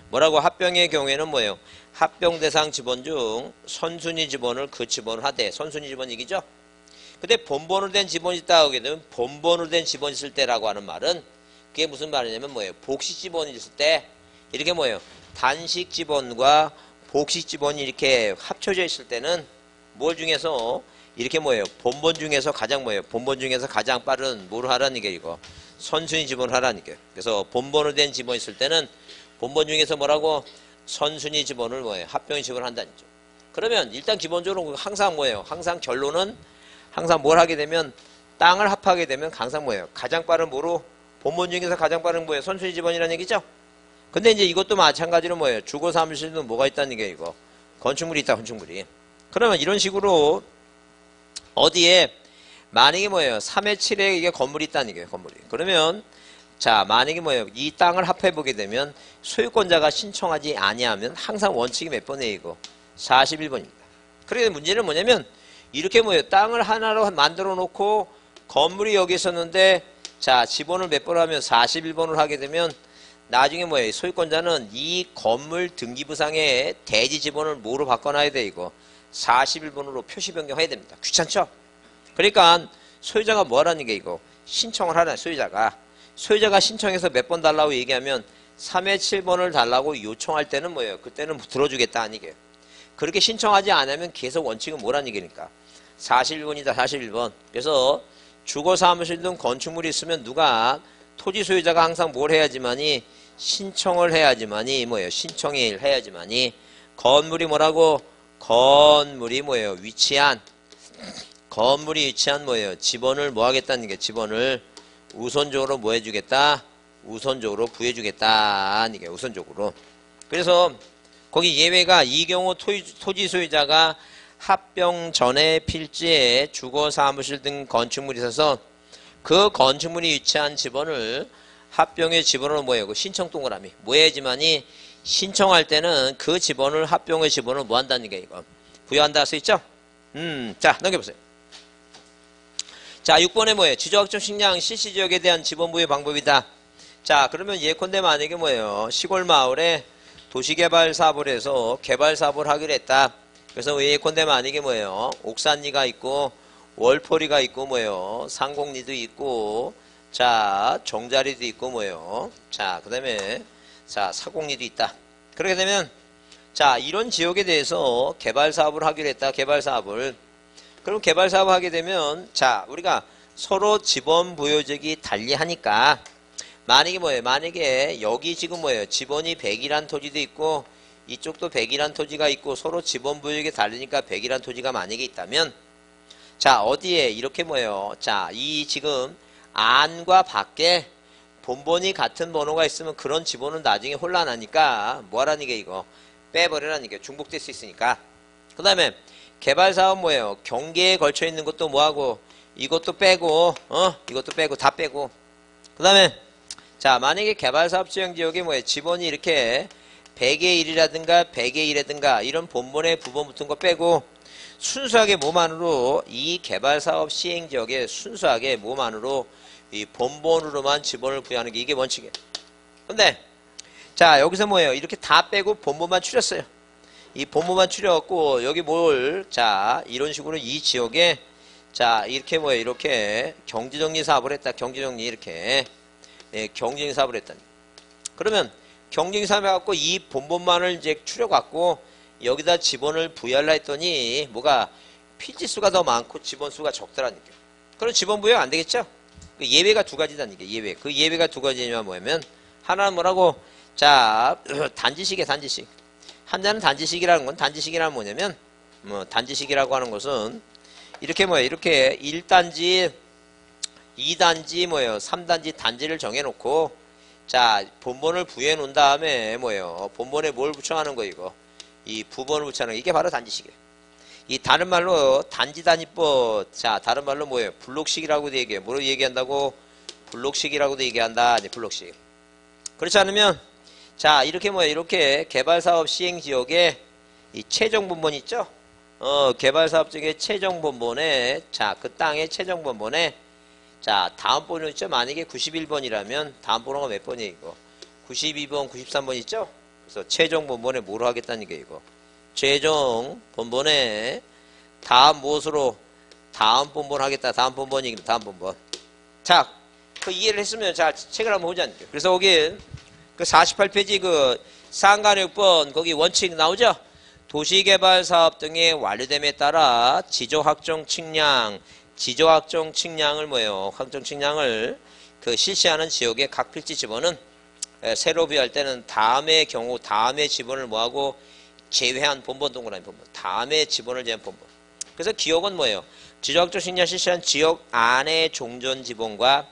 뭐라고 합병의 경우에는 뭐예요? 합병 대상 지번 중 선순위 지번을 그 지번을 하되 선순위 지번 얘기죠. 근데 본번으로 된 지번이 있다 하게 되면 본번으로 된 지번이 있을 때라고 하는 말은 그게 무슨 말이냐면 뭐예요? 복식 지번이 있을 때 이렇게 뭐예요? 단식 지번과 복식 지번이 이렇게 합쳐져 있을 때는 뭘 중에서 이렇게 뭐예요? 본번 중에서 가장 뭐예요? 본번 중에서 가장 빠른 뭘 하라는 게 이거 선순위 지번을 하라는 게. 그래서 본번으로 된 지번이 있을 때는 본번 중에서 뭐라고? 선순위 지번을 뭐예요? 합병의 지번을 한다는 거죠. 그러면 일단 기본적으로 항상 뭐예요? 항상 결론은 항상 뭘 하게 되면 땅을 합하게 되면 항상 뭐예요? 가장 빠른 뭐로? 본번 중에서 가장 빠른 뭐예요? 선순위 지번이라는 얘기죠? 근데 이제 이것도 마찬가지로 뭐예요? 주거 사무실도 뭐가 있다는 게 이거 건축물이 있다. 건축물이. 그러면 이런 식으로 어디에 만약에 뭐예요? 3의 7에 이게 건물이 있다는 얘기예요. 건물이. 그러면 자 만약에 뭐예요? 이 땅을 합해보게 되면 소유권자가 신청하지 아니하면 항상 원칙이 몇 번이에요? 이거 41번입니다. 그래서 문제는 뭐냐면 이렇게 뭐예요? 땅을 하나로 만들어 놓고 건물이 여기 있었는데 자 지번을 몇 번 하면 41번을 하게 되면 나중에 뭐예요? 소유권자는 이 건물 등기부상에 대지 지번을 뭐로 바꿔놔야 돼? 이거 41번으로 표시 변경해야 됩니다. 귀찮죠? 그러니까 소유자가 뭐 하라는 게 이거 신청을 하라는 소유자가 신청해서 몇 번 달라고 얘기하면 3회 7번을 달라고 요청할 때는 뭐예요? 그때는 들어주겠다 아니게요. 그렇게 신청하지 않으면 계속 원칙은 뭐라는 얘기니까 41번이다 41번. 그래서 주거사무실 등 건축물이 있으면 누가 토지 소유자가 항상 뭘 해야지만이 신청을 해야지만이 뭐예요? 신청을 해야지만이 건물이 뭐라고? 건물이 뭐예요? 건물이 위치한 뭐예요? 지번을 뭐 하겠다는 게 지번을 우선적으로 뭐 해주겠다? 우선적으로 구해주겠다. 이게 우선적으로. 그래서 거기 예외가 이 경우 토지 소유자가 합병 전에 필지에 주거 사무실 등 건축물이 있어서 그 건축물이 위치한 지번을 합병의 지번으로 뭐예요? 신청 동그라미. 뭐 해야지만이 신청할 때는 그 지번을 합병의 지번을 뭐 한다는 게 이거 부여한다 할 수 있죠? 자 넘겨보세요. 자 6번에 뭐예요? 지적학적 식량 실시지역에 대한 지번 부여 방법이다. 자 그러면 예컨대 만약에 뭐예요? 시골 마을에 도시개발 사업을 해서 개발 사업을 하기로 했다. 그래서 예컨대 만약에 뭐예요? 옥산리가 있고 월포리가 있고 뭐예요? 상곡리도 있고 자 정자리도 있고 뭐예요? 자 그 다음에 자 사곡리도 있다. 그렇게 되면 자 이런 지역에 대해서 개발 사업을 하기로 했다. 개발 사업을. 그럼 개발 사업을 하게 되면 자 우리가 서로 지번 부여적이 달리하니까 만약에 뭐예요? 만약에 여기 지금 뭐예요? 지번이 100이란 토지도 있고 이쪽도 100이란 토지가 있고 서로 지번 부여적이 다르니까 100이란 토지가 만약에 있다면 자 어디에 이렇게 뭐예요? 자 이 지금 안과 밖에 본번이 같은 번호가 있으면 그런 지번은 나중에 혼란하니까 뭐하라는 게 이거 빼버리라는 게 중복될 수 있으니까. 그 다음에 개발사업 뭐예요? 경계에 걸쳐 있는 것도 뭐하고 이것도 빼고 이것도 빼고 다 빼고. 그 다음에 자 만약에 개발사업 지형지역에 뭐예요? 지번이 이렇게 100의 1이라든가 100의 1이라든가 이런 본본에 부본 붙은 거 빼고 순수하게 몸안으로 이 개발사업 시행지역에 순수하게 몸안으로 이 본본으로만 지번을 부여하는 게 이게 원칙이에요. 근데 자 여기서 뭐예요? 이렇게 다 빼고 본본만 추렸어요. 이 본본만 추려갖고 여기 뭘 자 이런 식으로 이 지역에 자 이렇게 뭐예요? 이렇게 경지정리 사업을 했다. 경지정리 이렇게 경지정리 사업을 했다. 그러면 경지정리 사업 해갖고 이 본본만을 이제 추려갖고 여기다 지번을 부여하려 했더니 뭐가 필지수가 더 많고 지번수가 적더라는 게. 그럼 지번 부여가 안 되겠죠? 그 예외가 두 가지다는 게 예외. 그 예외가 두 가지냐면 뭐냐면 하나는 뭐라고 자 단지식이에요. 단지식. 한자는 단지식이라는 건 단지식이라는 뭐냐면 단지식이라고 하는 것은 이렇게 뭐예요? 이렇게 1단지 2단지 뭐예요? 3단지 단지를 정해놓고 자 본본을 부여해 놓은 다음에 뭐예요? 본본에 뭘 붙여가는 거 이거 이 부번을 붙여가는 거 이게 바로 단지식이에요. 이 다른 말로 단지단위법 자 다른 말로 뭐예요? 블록식이라고도 얘기해요. 뭐로 얘기한다고? 블록식이라고도 얘기한다. 이제 블록식. 그렇지 않으면 자 이렇게 뭐예요? 이렇게 개발사업 시행지역에 이 최종본본 있죠? 개발사업 중에 최종본본에 자 그 땅의 최종본본에 자 다음 번호 있죠? 만약에 91번이라면 다음 번호가 몇 번이에요 이거? 92번 93번 있죠? 그래서 최종본본에 뭐로 하겠다는 게 이거 최종본본에 다음 무엇으로 다음 본본 하겠다. 다음 본본이 다음 본본. 자 그 이해를 했으면 자 책을 한번 보자. 그래서 거기 그 48페이지 그 상간육번 거기 원칙 나오죠? 도시개발사업 등의 완료됨에 따라 지적확정 측량을 뭐예요? 확정 측량을 그 실시하는 지역의 각 필지 지번은 새로 부여할 때는 다음의 경우 다음의 지번을 뭐하고 제외한 본본 동그라미 본본 다음의 지번을 제한 본본. 그래서 기억은 뭐예요? 지적확정 측량 실시한 지역 안의 종전 지번과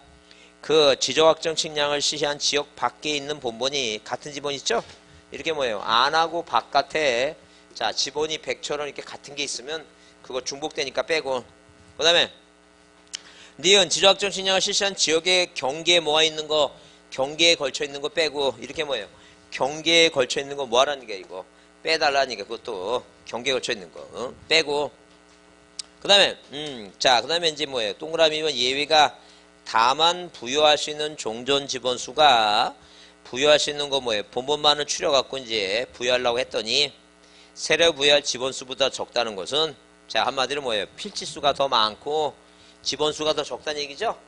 그 지적확정 측량을 실시한 지역 밖에 있는 본본이 같은 지번 있죠? 이렇게 뭐예요? 안하고 바깥에 자 지번이 100처럼 이렇게 같은 게 있으면 그거 중복되니까 빼고. 그 다음에 니은 지적확정 측량을 실시한 지역의 경계에 뭐가 있는 거 경계에 걸쳐 있는 거 빼고 이렇게 뭐예요? 경계에 걸쳐 있는 거 뭐 하라는 게 이거 빼달라니까 그것도 경계에 걸쳐 있는 거 빼고. 그 다음에 자 그 다음에 이제 뭐예요? 동그라미면 예외가 다만 부여할 수 있는 종전 지번수가 부여할 수 있는 거 뭐예요? 본본만을 추려갖고 이제 부여하려고 했더니 새로 부여할 지번수보다 적다는 것은 자 한마디로 뭐예요? 필지수가 더 많고 지번수가 더 적다는 얘기죠?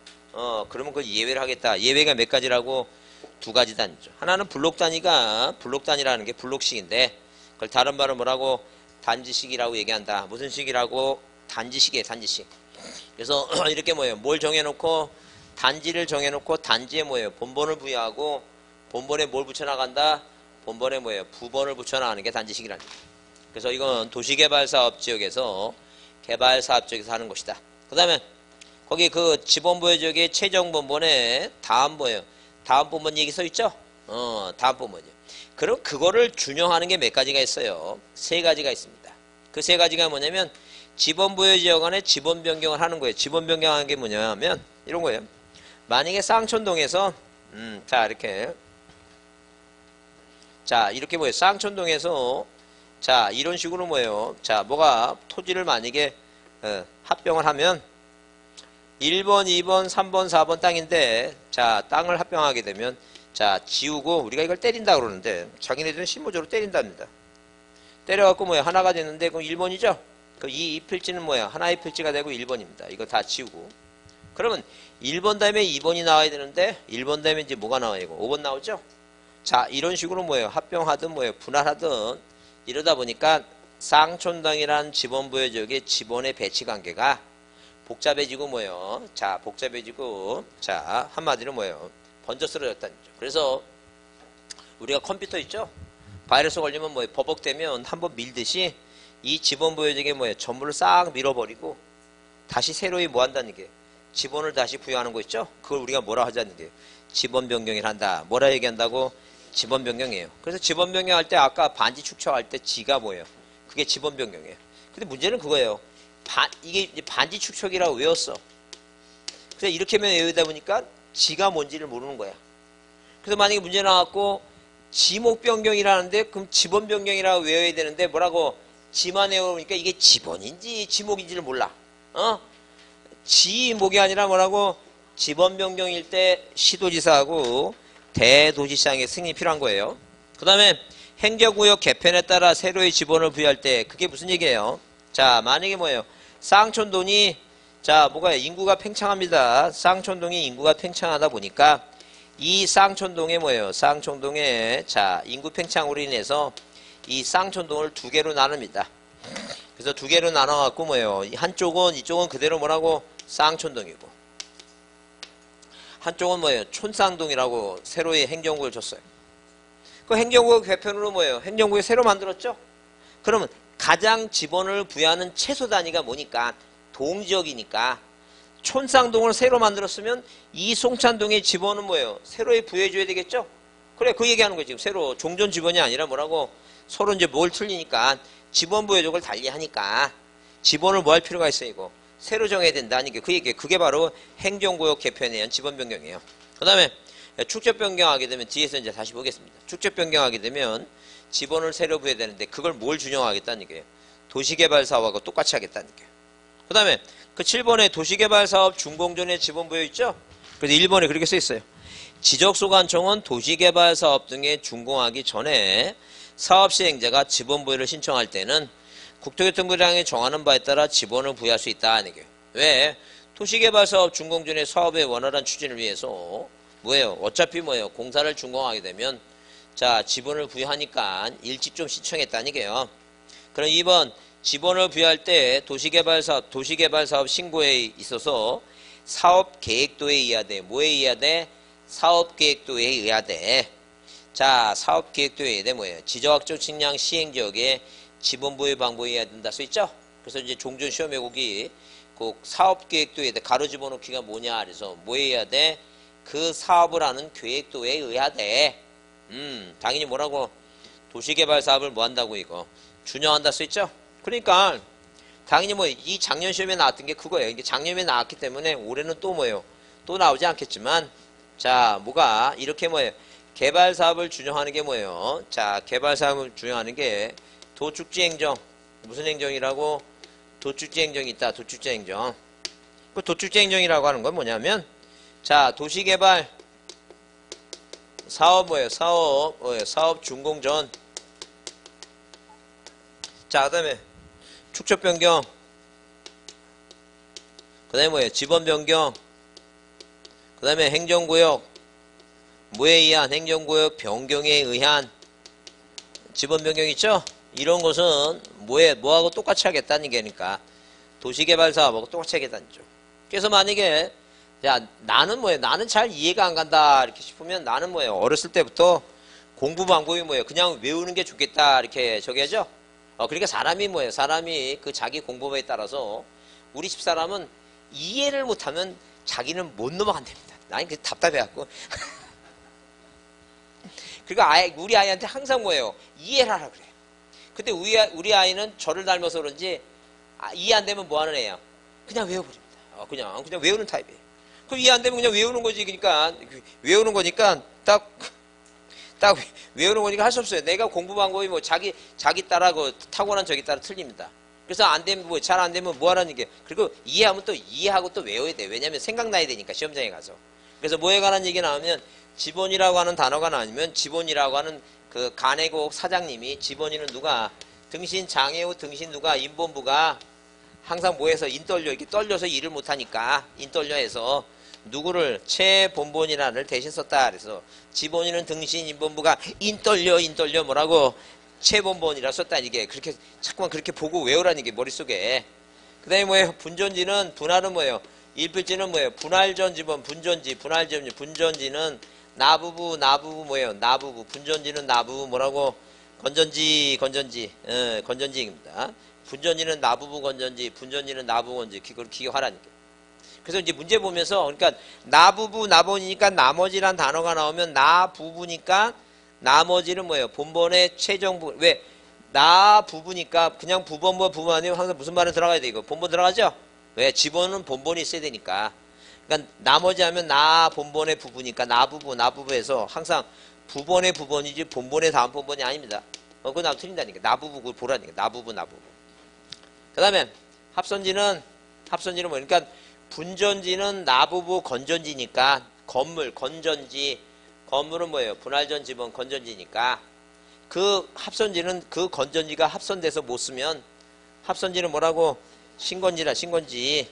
그러면 그걸 예외를 하겠다. 예외가 몇 가지라고? 두 가지 단위죠. 하나는 블록 단위가 블록 단위라는 게 블록식인데 그걸 다른 말로 뭐라고? 단지식이라고 얘기한다. 무슨 식이라고? 단지식이에요. 단지식. 그래서 이렇게 뭐예요? 뭘 정해놓고 단지를 정해놓고 단지에 뭐예요? 본본을 부여하고 본본에 뭘 붙여나간다? 본본에 뭐예요? 부본을 붙여나가는 게 단지식이라는 거예요. 그래서 이건 도시개발사업지역에서 개발사업지역에서 하는 것이다. 그 다음에 거기 그 지번부여지역의 최종본본에 다음 뭐예요? 다음 본본 얘기 써있죠? 다음 본본이요. 그럼 그거를 준용하는 게 몇 가지가 있어요? 세 가지가 있습니다. 그 세 가지가 뭐냐면 지번부여지역 안에 지번 변경을 하는 거예요. 지번 변경하는 게 뭐냐면 이런 거예요. 만약에 쌍촌동에서 자 이렇게 뭐예요? 쌍촌동에서 자 이런 식으로 뭐예요? 자 뭐가 토지를 만약에 합병을 하면 1번, 2번, 3번, 4번 땅인데 자 땅을 합병하게 되면 자 지우고 우리가 이걸 때린다 그러는데 자기네들은 실무적으로 때린답니다. 때려갖고 뭐야 하나가 됐는데 그럼 1번이죠? 그 이 필지는 뭐야? 하나의 필지가 되고 1번입니다. 이거 다 지우고. 그러면 1번 다음에 2번이 나와야 되는데 1번 다음에 이제 뭐가 나와야 되고 5번 나오죠? 자 이런 식으로 뭐예요? 합병하든 뭐예요? 분할하든 이러다 보니까 쌍촌당이라는 지번부여지역의 지번의 배치 관계가 복잡해지고 뭐예요? 자 복잡해지고 자 한마디로 뭐예요? 번져 쓰러졌다는 거죠. 그래서 우리가 컴퓨터 있죠? 바이러스 걸리면 뭐예요? 버벅대면 한번 밀듯이 이 지번부여지역에 뭐예요? 전부를 싹 밀어버리고 다시 새로이 뭐 한다는 게 지번을 다시 부여하는 거 있죠? 그걸 우리가 뭐라 하자는 게 지번 변경을 한다. 뭐라 얘기한다고? 지번 변경이에요. 그래서 지번 변경할 때 아까 반지 축척할 때 지가 뭐예요? 그게 지번 변경이에요. 근데 문제는 그거예요. 이게 이제 반지 축척이라고 외웠어. 그래서 이렇게만 외우다 보니까 지가 뭔지를 모르는 거야. 그래서 만약에 문제 나왔고 지목 변경이라는데 그럼 지번 변경이라고 외워야 되는데 뭐라고 지만 외우니까 이게 지번인지 지목인지를 몰라. 지목이 아니라 뭐라고 지번 변경일 때 시도지사하고 대도시장의 승인이 필요한 거예요. 그 다음에 행정구역 개편에 따라 새로의 지번을 부여할 때 그게 무슨 얘기예요? 자, 만약에 뭐예요? 쌍촌동이 자, 뭐가 인구가 팽창합니다. 쌍촌동이 인구가 팽창하다 보니까 이 쌍촌동에 뭐예요? 쌍촌동에 자, 인구 팽창으로 인해서 이 쌍촌동을 두 개로 나눕니다. 그래서 두 개로 나눠갖고 뭐예요? 한쪽은 이쪽은 그대로 뭐라고 쌍촌동이고 한쪽은 뭐예요? 촌쌍동이라고 새로의 행정구역을 줬어요. 그 행정구역 개편으로 뭐예요? 행정구역 새로 만들었죠? 그러면 가장 지번을 부여하는 최소 단위가 뭐니까 동지역이니까 촌쌍동을 새로 만들었으면 이 송찬동의 지번은 뭐예요? 새로에 부여해줘야 되겠죠? 그래, 그 얘기하는 거예요. 지금 새로 종전 지번이 아니라 뭐라고 서로 이제 뭘 틀리니까 지번 부여족을 달리하니까 지번을 뭐 할 필요가 있어요, 이거. 새로 정해야 된다는 게 그 얘기예요. 그게 바로 행정구역 개편에 의한 지번 변경이에요. 그 다음에 축적 변경하게 되면 뒤에서 이제 다시 보겠습니다. 축적 변경하게 되면 지번을 새로 부여해야 되는데 그걸 뭘 준용하겠다는 얘기예요. 도시개발사업하고 똑같이 하겠다는 얘기예요. 그 다음에 그 7번에 도시개발사업 준공전에 지번 부여 있죠? 그래서 1번에 그렇게 써 있어요. 지적소관청은 도시개발사업 등에 준공하기 전에 사업시행자가 지번 부여를 신청할 때는 국토교통부장이 정하는 바에 따라 지번을 부여할 수 있다는 얘기예요. 왜? 도시개발사업 준공전의 사업의 원활한 추진을 위해서 뭐예요? 어차피 뭐예요? 공사를 준공하게 되면 자 지번을 부여하니까 일찍 좀 신청했다는 얘기예요. 그럼 2번 지번을 부여할 때 도시개발사업 신고에 있어서 사업계획도에 의해야 돼. 뭐에 의해야 돼? 사업계획도에 의해야 돼. 자 사업계획도에 의해야 돼. 뭐예요? 지적학적 측량 시행지역에 지번 부여 방법이 해야 된다 써있죠? 그래서 이제 종전 시험에 거기 그 사업계획도에 대해 가로 집어넣기가 뭐냐 그래서 뭐 해야 돼? 그 사업을 하는 계획도에 의해야 돼. 당연히 뭐라고 도시개발 사업을 뭐 한다고 이거 준용한다 써있죠? 그러니까 당연히 뭐 이 작년 시험에 나왔던 게 그거예요. 이게 작년에 나왔기 때문에 올해는 또 뭐예요? 또 나오지 않겠지만 자 뭐가 이렇게 뭐예요? 개발 사업을 준용하는 게 뭐예요? 자 개발 사업을 준용하는 게 도축지 행정 무슨 행정이라고? 도축지 행정이 있다. 도축지 행정. 그 도축지 행정이라고 하는 건 뭐냐면 자 도시개발 사업 뭐예요? 사업 준공전. 자 그다음에 축적 변경. 그다음에 뭐예요? 지번 변경. 그다음에 행정구역 뭐에 의한 행정구역 변경에 의한 지번 변경 있죠? 이런 것은 뭐하고 똑같이 하겠다는 게니까 도시개발 사업하고 똑같이 하겠다는 거죠. 그래서 만약에 야 나는 뭐예요? 나는 잘 이해가 안 간다 이렇게 싶으면 나는 뭐예요? 어렸을 때부터 공부 방법이 뭐예요? 그냥 외우는 게 좋겠다 이렇게 저기 하죠? 그러니까 사람이 뭐예요? 사람이 그 자기 공부에 따라서 우리 집사람은 이해를 못하면 자기는 못 넘어간답니다. 나는 그 답답해갖고 그러니까 우리 아이한테 항상 뭐예요? 이해를 하라 그래요. 근데 우리 아이는 저를 닮아서 그런지 이해 안 되면 뭐 하는 애야? 그냥 외워버립니다. 그냥 외우는 타입이에요. 그럼 이해 안 되면 그냥 외우는 거지. 그러니까 외우는 거니까 딱 외우는 거니까 할 수 없어요. 내가 공부 방법이 뭐 자기 따라 그 타고난 저기 따라 틀립니다. 그래서 안 되면 뭐 잘 안 되면 뭐 하라는 게 그리고 이해하면 또 이해하고 또 외워야 돼. 왜냐면 생각나야 되니까 시험장에 가서. 그래서 뭐에 관한 얘기 나오면 지번이라고 하는 단어가 나오면 지번이라고 하는 그 간해국 사장님이 지번이는 누가 등신 장애우 등신 누가 인본부가 항상 뭐해서 인떨려 이렇게 떨려서 일을 못하니까 인떨려 해서 누구를 최본본이라를 대신 썼다 그래서 지번이는 등신 인본부가 인떨려 뭐라고 최본본이라 썼다 이게 그렇게 자꾸만 그렇게 보고 외우라는 게 머릿속에 그 다음에 뭐예요 분전지는 분할은 뭐예요 일필지는 뭐예요 분할전 지번 분전지 분할전 분전지는 나부부 뭐예요 나부부 분전지는 나부부 뭐라고 건전지입니다. 분전지는 나부부 건전지 분전지는 나부부 건전지 그걸 기억하라니까. 그래서 이제 문제 보면서 그러니까 나부부 나본이니까 나머지란 단어가 나오면 나부부니까 나머지는 뭐예요? 본본의 최종 부분. 왜? 나 부부니까 그냥 부본부 부분 아니면 항상 무슨 말은 들어가야 돼, 이거. 본본 들어가죠? 왜? 지본은 본본이 있어야 되니까. 그러니까 나머지 하면 나 본본의 부부니까 나 부부에서 항상 부본의 부본이지 본본의 다음 본본이 아닙니다. 그거 나도 틀린다니까. 나 부부 그걸 보라니까. 나 부부. 그 다음에 합선지는 뭐, 그러니까 분전지는 나 부부 건전지니까 건물, 건전지, 건물은 뭐예요? 분할전 지번 건전지니까 그 합선지는 그 건전지가 합선돼서 못 쓰면 합선지는 뭐라고? 신건지.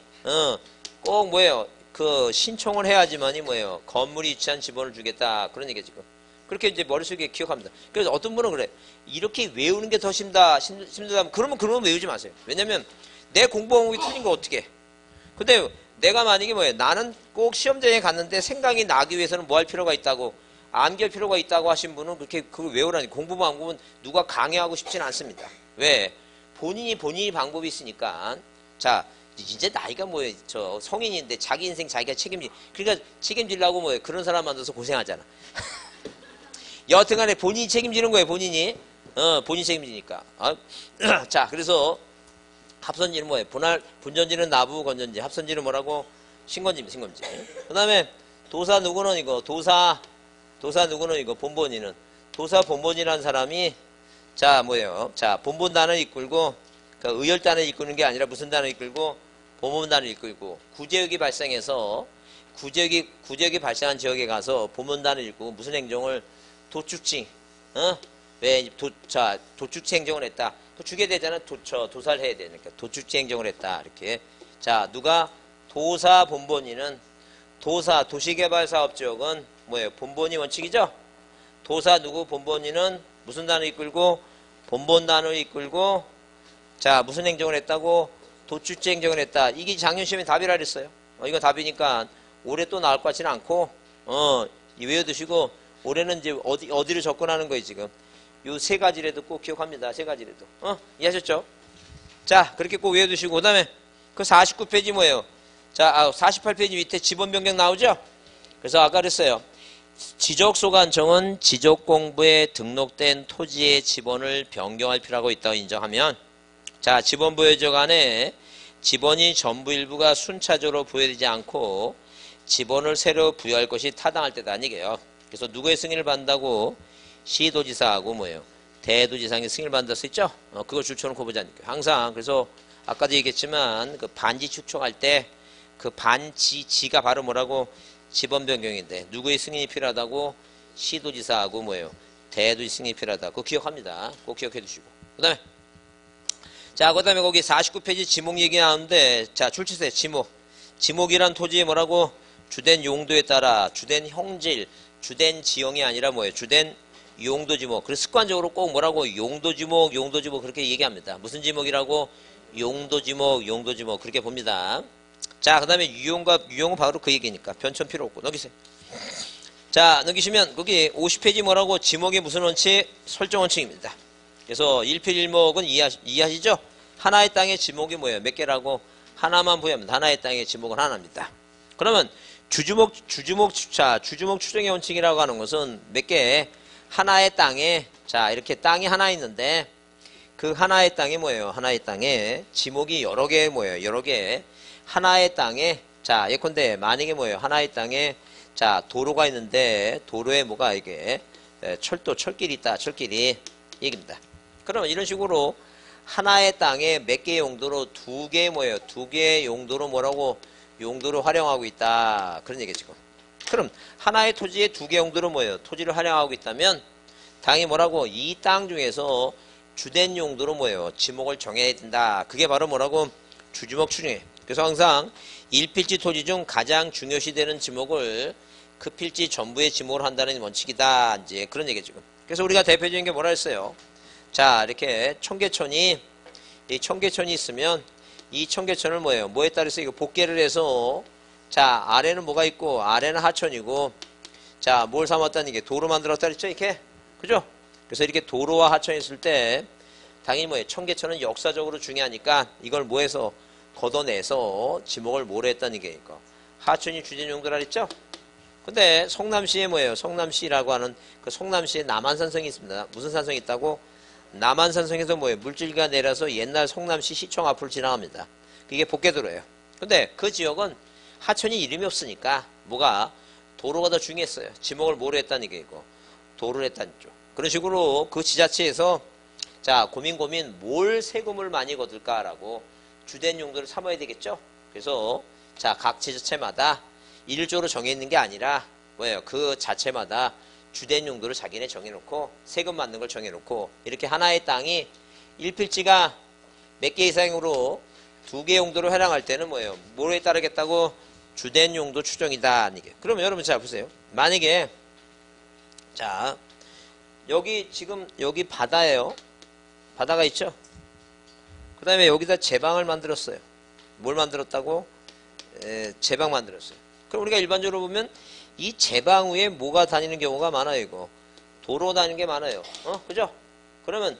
꼭 뭐예요? 그 신청을 해야지만이 뭐예요? 건물이 위치한 지번을 주겠다. 그런 얘기죠, 지금. 그렇게 이제 머릿속에 기억합니다. 그래서 어떤 분은 그래. 이렇게 외우는 게 더 힘들다면 그러면 외우지 마세요. 왜냐면 내 공부 방법이 틀린 거 어떻게 해? 근데 내가 만약에 뭐예요? 나는 꼭 시험장에 갔는데 생각이 나기 위해서는 뭐 할 필요가 있다고, 암기할 필요가 있다고 하신 분은 그렇게 그걸 외우라니. 공부 방법은 누가 강요하고 싶지는 않습니다. 왜? 본인이 방법이 있으니까. 자, 이제 나이가 뭐예요? 저 성인인데 자기 인생 자기가 그러니까 책임지려고 뭐예요? 그런 사람 만나서 고생하잖아. 여튼간에 본인이 책임지는 거예요. 본인이 책임지니까. 자, 그래서 합선지는 뭐예요? 분전지는 나부 건전지. 합선지는 뭐라고? 신건지입니다. 신건지. 그 다음에 도사 누구는 이거. 도사 누구는 이거. 본본이는. 도사 본본이라는 사람이 자 뭐예요? 자 본본단을 이끌고 그러니까 의열단을 이끄는 게 아니라 무슨 단을 이끌고? 본본단을 이끌고 구제역이 발생해서 구제역이 발생한 지역에 가서 본본단을 이끌고 무슨 행정을? 도축지. 왜 도축지 행정을 했다. 주게 되잖아. 도사를 해야 되니까 도축지 행정을 했다. 이렇게. 자, 누가? 도사 본본이는 도시개발사업지역은 뭐예요? 본본이 원칙이죠? 도사 누구? 본본이는 무슨 단을 이끌고? 본본단을 이끌고 자, 무슨 행정을 했다고? 도축지 행정을 했다. 이게 작년 시험에 답이라 그랬어요. 이거 답이니까 올해 또 나올 것 같지는 않고 외워두시고 올해는 이제 어디를 접근하는 거예요, 지금. 요 세 가지라도 꼭 기억합니다. 세 가지라도. 이해하셨죠? 자, 그렇게 꼭 외워두시고, 그 다음에 그 49페이지 뭐예요? 자, 48페이지 밑에 지번 변경 나오죠? 그래서 아까 그랬어요. 지적소관청은 지적공부에 등록된 토지의 지번을 변경할 필요가 있다고 인정하면, 자, 지번 부여지역 안에 지번이 전부 일부가 순차적으로 부여되지 않고 지번을 새로 부여할 것이 타당할 때다. 이게요. 그래서 누구의 승인을 받는다고? 시도지사하고 뭐예요? 대도지사의 승인을 받는다 써 있죠? 그걸 줄쳐놓고 보자니까. 항상 그래서 아까도 얘기했지만 그 반지 축척할 때 그 반지가 바로 뭐라고? 지번 변경인데 누구의 승인이 필요하다고? 시도지사하고 뭐예요? 대도지사 승인이 필요하다. 그거 기억합니다. 꼭 기억해 두시고. 그 다음에 자, 그 다음에 거기 49페이지 지목 얘기 나오는데 자, 출처세 지목이란 토지의 뭐라고? 주된 용도에 따라 주된 형질 주된 지형이 아니라 뭐예요? 주된 용도지목. 그래서 습관적으로 꼭 뭐라고? 용도지목 그렇게 얘기합니다. 무슨 지목이라고? 용도지목 그렇게 봅니다. 자, 그 다음에 유용은 바로 그 얘기니까 변천 필요 없고 넘기세요. 자, 넘기시면 거기 50페이지 뭐라고? 지목의 무슨 원칙? 설정 원칙입니다. 그래서 1필 1목은 이해하시죠? 하나의 땅의 지목이 뭐예요? 몇 개라고? 하나만 부여합니다. 하나의 땅의 지목은 하나입니다. 그러면 주주목 추정의 원칙이라고 하는 것은 몇 개? 하나의 땅에 자 이렇게 땅이 하나 있는데 그 하나의 땅에 뭐예요? 하나의 땅에 지목이 여러 개 뭐예요? 여러 개 하나의 땅에 자 예컨대 만약에 뭐예요? 하나의 땅에 자 도로가 있는데 도로에 뭐가 이게 철길이 있다. 철길이 얘기입니다. 그러면 이런 식으로 하나의 땅에 몇 개의 용도로 두 개의 뭐예요? 두 개의 용도로 뭐라고? 용도로 활용하고 있다. 그런 얘기죠. 지금. 그럼 하나의 토지에 두 개 용도로 뭐예요? 토지를 활용하고 있다면 당연히 뭐라고? 이 땅 중에서 주된 용도로 뭐예요? 지목을 정해야 된다. 그게 바로 뭐라고? 주지목 추정해. 그래서 항상 1필지 토지 중 가장 중요시되는 지목을 그 필지 전부의 지목을 한다는 원칙이다. 이제 그런 얘기죠. 지금. 그래서 우리가 대표적인 게 뭐라 했어요? 자, 이렇게 청계천이 있으면 이 청계천을 뭐예요? 뭐에 따라서 이거 복개를 해서 자, 아래는 뭐가 있고 아래는 하천이고 자, 뭘 삼았다는 게 도로 만들었다 그랬죠? 이렇게. 그죠? 그래서 이렇게 도로와 하천이 있을 때 당연히 뭐예요? 청계천은 역사적으로 중요하니까 이걸 뭐해서 걷어내서 지목을 뭐로 했다는 게 이거. 하천이 주된 용도라 그랬죠? 그 근데 성남시에 뭐예요? 성남시라고 하는 그 성남시에 남한산성이 있습니다. 무슨 산성이 있다고? 남한산성에서 뭐예요? 물줄기가 내려서 옛날 성남시 시청 앞을 지나갑니다. 그게 복개도로예요. 근데 그 지역은 하천이 이름이 없으니까 뭐가 도로가 더 중요했어요. 지목을 뭐로 했다는 얘기고 도로를 했다는 쪽. 그런 식으로 그 지자체에서 자 고민 뭘 세금을 많이 거둘까라고 주된 용도를 삼아야 되겠죠. 그래서 자 각 지자체마다 일조로 정해 있는 게 아니라 뭐예요? 그 자체마다 주된 용도를 자기네 정해놓고 세금 받는 걸 정해놓고 이렇게 하나의 땅이 1필지가 몇 개 이상으로 2개 용도로 해당할 때는 뭐예요? 뭐에 따르겠다고? 주된 용도 추정이다. 이게. 그러면 여러분 자 보세요. 만약에 자 여기 지금 여기 바다예요. 바다가 있죠. 그 다음에 여기다 제방을 만들었어요. 뭘 만들었다고? 제방 만들었어요. 그럼 우리가 일반적으로 보면 이 제방 위에 뭐가 다니는 경우가 많아요. 이거 도로 다니는 게 많아요. 그죠? 그러면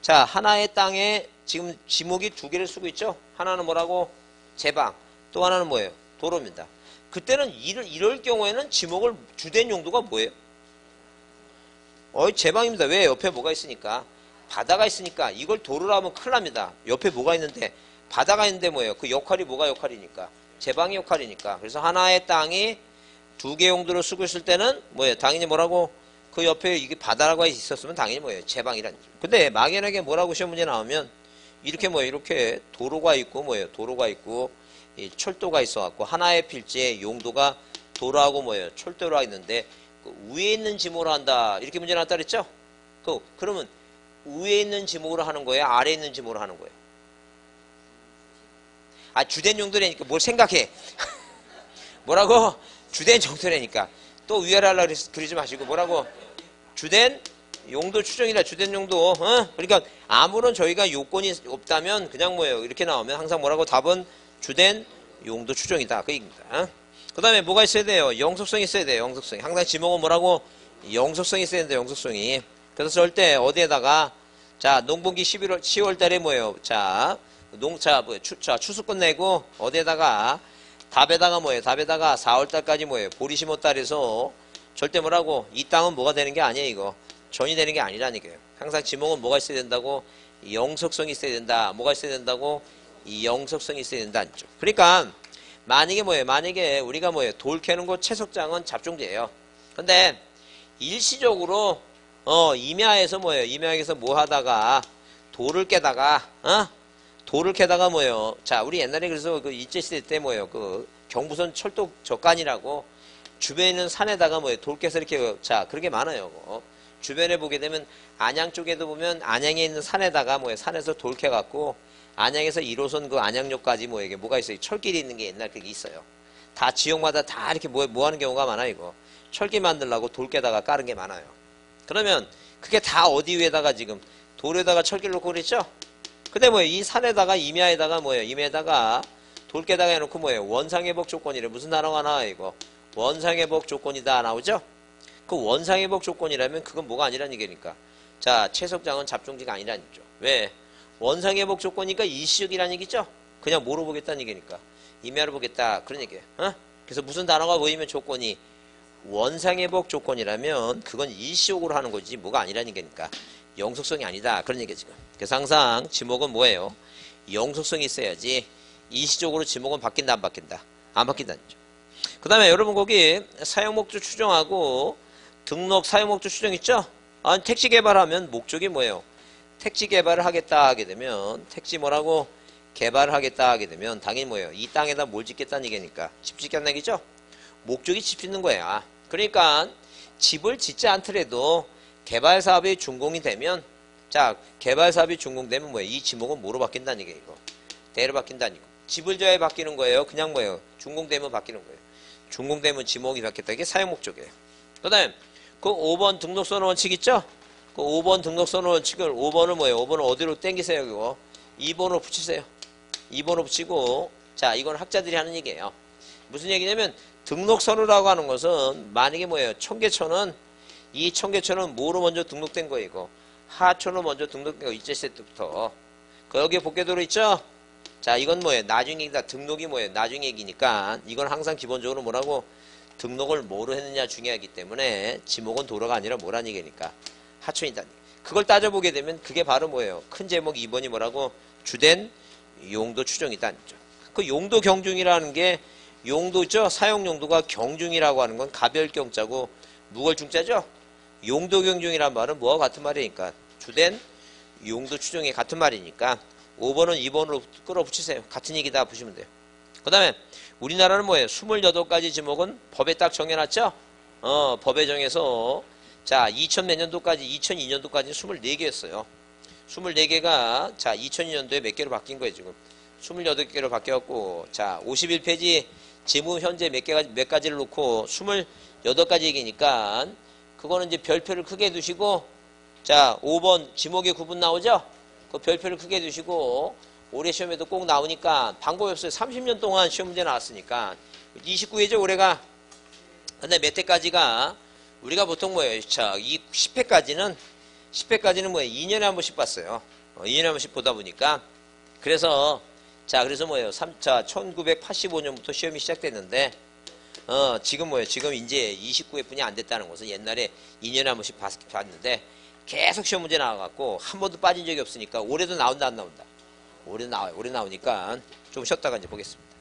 자 하나의 땅에 지금 지목이 2개를 쓰고 있죠. 하나는 뭐라고? 제방. 또 하나는 뭐예요? 도로입니다. 그때는 이럴 경우에는 지목을 주된 용도가 뭐예요? 제방입니다. 왜? 옆에 뭐가 있으니까. 바다가 있으니까 이걸 도로로 하면 큰일 납니다. 옆에 뭐가 있는데 바다가 있는데 뭐예요? 그 역할이 뭐가 역할이니까. 제방의 역할이니까. 그래서 하나의 땅이 2개 용도로 쓰고 있을 때는 뭐예요? 당연히 뭐라고? 그 옆에 이게 바다라고 있었으면 당연히 뭐예요? 제방이란. 근데 막연하게 뭐라고 시험 문제 나오면 이렇게 뭐예요? 이렇게 도로가 있고 뭐예요? 도로가 있고 이 철도가 있어갖고 하나의 필지의 용도가 도로하고 뭐예요? 철도로 있는데 그 위에 있는 지목으로 한다. 이렇게 문제 나왔다 그랬죠? 그러면 위에 있는 지목으로 하는 거예요? 아래에 있는 지목으로 하는 거예요? 주된 용도라니까 뭘 생각해. 뭐라고? 주된 용도라니까. 또 위아래 하려고 그러지 마시고 뭐라고? 주된 용도 추정이다. 주된 용도. 그러니까 아무런 저희가 요건이 없다면 그냥 뭐예요? 이렇게 나오면 항상 뭐라고? 답은 주된 용도 추정이다. 그 얘기입니다. 그 다음에 뭐가 있어야 돼요? 영속성이 있어야 돼요. 영속성이. 항상 지목은 뭐라고? 영속성이 있어야 되는데 영속성이. 그래서 절대 어디에다가 자 농번기 10월 달에 뭐예요? 자 추수 끝내고 어디에다가 답에다가 뭐예요? 답에다가 4월 달까지 뭐예요? 보리 심었다 그래서 절대 뭐라고? 이 땅은 뭐가 되는 게 아니에요. 이거 전이 되는 게 아니라는 거예요. 항상 지목은 뭐가 있어야 된다고? 영속성이 있어야 된다. 뭐가 있어야 된다고? 이 영속성이 있어야 된다. 그러니까 만약에 뭐예요? 만약에 우리가 뭐예요? 돌 캐는 곳 채석장은 잡종제예요. 근데 일시적으로 임야에서 뭐예요? 임야에서 뭐 하다가 돌을 깨다가 돌을 캐다가 뭐예요? 자 우리 옛날에 그래서 그 일제시대 때 뭐예요? 그 경부선 철도 적간이라고 주변에 있는 산에다가 뭐예요? 돌 깨서 이렇게 자 그런 게 많아요. 주변에 보게 되면 안양 쪽에도 보면 안양에 있는 산에다가 뭐예요? 산에서 돌 캐갖고 안양에서 1호선 그 안양역까지 뭐 이게 뭐가 있어요? 철길이 있는 게 옛날 그게 있어요. 다 지역마다 다 이렇게 뭐 하는 경우가 많아요. 이거 철길 만들려고 돌 깨다가 까는 게 많아요. 그러면 그게 다 어디 위에다가 지금 돌에다가 철길 놓고 그랬죠? 근데 뭐예요? 이 산에다가 임야에다가 뭐예요? 임야에다가 돌 깨다가 해놓고 뭐예요? 원상회복 조건이래. 무슨 단어가 나와요? 이거 원상회복 조건이다 나오죠? 그 원상회복 조건이라면 그건 뭐가 아니라는 얘기니까. 자 채석장은 잡종지가 아니라는 얘기죠. 왜? 원상회복 조건이니까 일시적이라는 얘기죠? 그냥 뭐로 보겠다는 얘기니까. 임야로 보겠다. 그런 얘기예요. 그래서 무슨 단어가 보이면 조건이 원상회복 조건이라면 그건 일시적으로 하는 거지 뭐가 아니라는 얘기니까. 영속성이 아니다. 그런 얘기예요 지금. 그래서 항상 지목은 뭐예요? 영속성이 있어야지 일시적으로 지목은 바뀐다 안 바뀐다? 안 바뀐다는 거죠. 그 다음에 여러분 거기 사용목적 추정하고 등록 사용목적 추정 있죠? 택지 개발하면 목적이 뭐예요? 택지 개발을 하겠다 하게 되면 택지 뭐라고? 개발을 하겠다 하게 되면 당연히 뭐예요? 이 땅에다 뭘 짓겠다는 얘기니까 집 짓겠다는 얘기죠? 목적이 집 짓는 거야. 그러니까 집을 짓지 않더라도 개발 사업이 준공이 되면 자 개발 사업이 준공되면 뭐예요? 이 지목은 뭐로 바뀐다는 얘기예요. 이거 대로 바뀐다는 얘기. 집을 져야 바뀌는 거예요. 그냥 뭐예요? 준공되면 바뀌는 거예요. 준공되면 지목이 바뀌었다. 이게 사용 목적이에요. 그 다음에 그 5번 등록선 원칙 있죠? 그 5번 등록선 원칙을 5번을 뭐예요? 5번을 어디로 땡기세요? 이거 2번으로 붙이세요. 2번으로 붙이고 자 이건 학자들이 하는 얘기예요. 무슨 얘기냐면 등록선우라고 하는 것은 만약에 뭐예요? 청계천은 이 청계천은 뭐로 먼저 등록된 거예요? 이거 하천으로 먼저 등록된 거 일제시대 때부터 그 여기에 복개도로 있죠? 자 이건 뭐예요? 나중 얘기다. 등록이 뭐예요? 나중 얘기니까 이건 항상 기본적으로 뭐라고? 등록을 뭐로 했느냐 중요하기 때문에 지목은 도로가 아니라 뭐란 얘기니까 하천이다. 그걸 따져보게 되면 그게 바로 뭐예요? 큰 제목 2번이 뭐라고? 주된 용도 추정이다. 그 용도 경중이라는 게 용도죠. 사용 용도가 경중이라고 하는 건 가별경자고 무걸중자죠. 용도 경중이란 말은 뭐와 같은 말이니까 주된 용도 추정이 같은 말이니까 5번은 2번으로 끌어붙이세요. 같은 얘기다 보시면 돼요. 그 다음에 우리나라는 뭐예요? 28가지 지목은 법에 딱 정해놨죠? 법에 정해서 자 2000 몇 년도까지 2002년도까지 24개였어요. 24개가 자 2002년도에 몇 개로 바뀐 거예요 지금. 28개로 바뀌었고 자 51페이지 지목 현재 몇 가지를 놓고 28가지 얘기니까 그거는 이제 별표를 크게 두시고 자 5번 지목의 구분 나오죠? 그 별표를 크게 두시고 올해 시험에도 꼭 나오니까 방법이 없어요. 30년 동안 시험 문제 나왔으니까 29회죠 올해가. 근데 몇 회까지가 우리가 보통 뭐예요? 자, 이 10회까지는 뭐예요? 2년에 한 번씩 봤어요. 2년에 한 번씩 보다 보니까 그래서 자 그래서 뭐예요? 1985년부터 시험이 시작됐는데 지금 뭐예요? 지금 이제 29회뿐이 안 됐다는 것은 옛날에 2년에 한 번씩 봤는데 계속 시험 문제 나와갖고 한 번도 빠진 적이 없으니까 올해도 나온다 안 나온다? 올해 나와요. 올해 나오니까 좀 쉬었다가 이제 보겠습니다.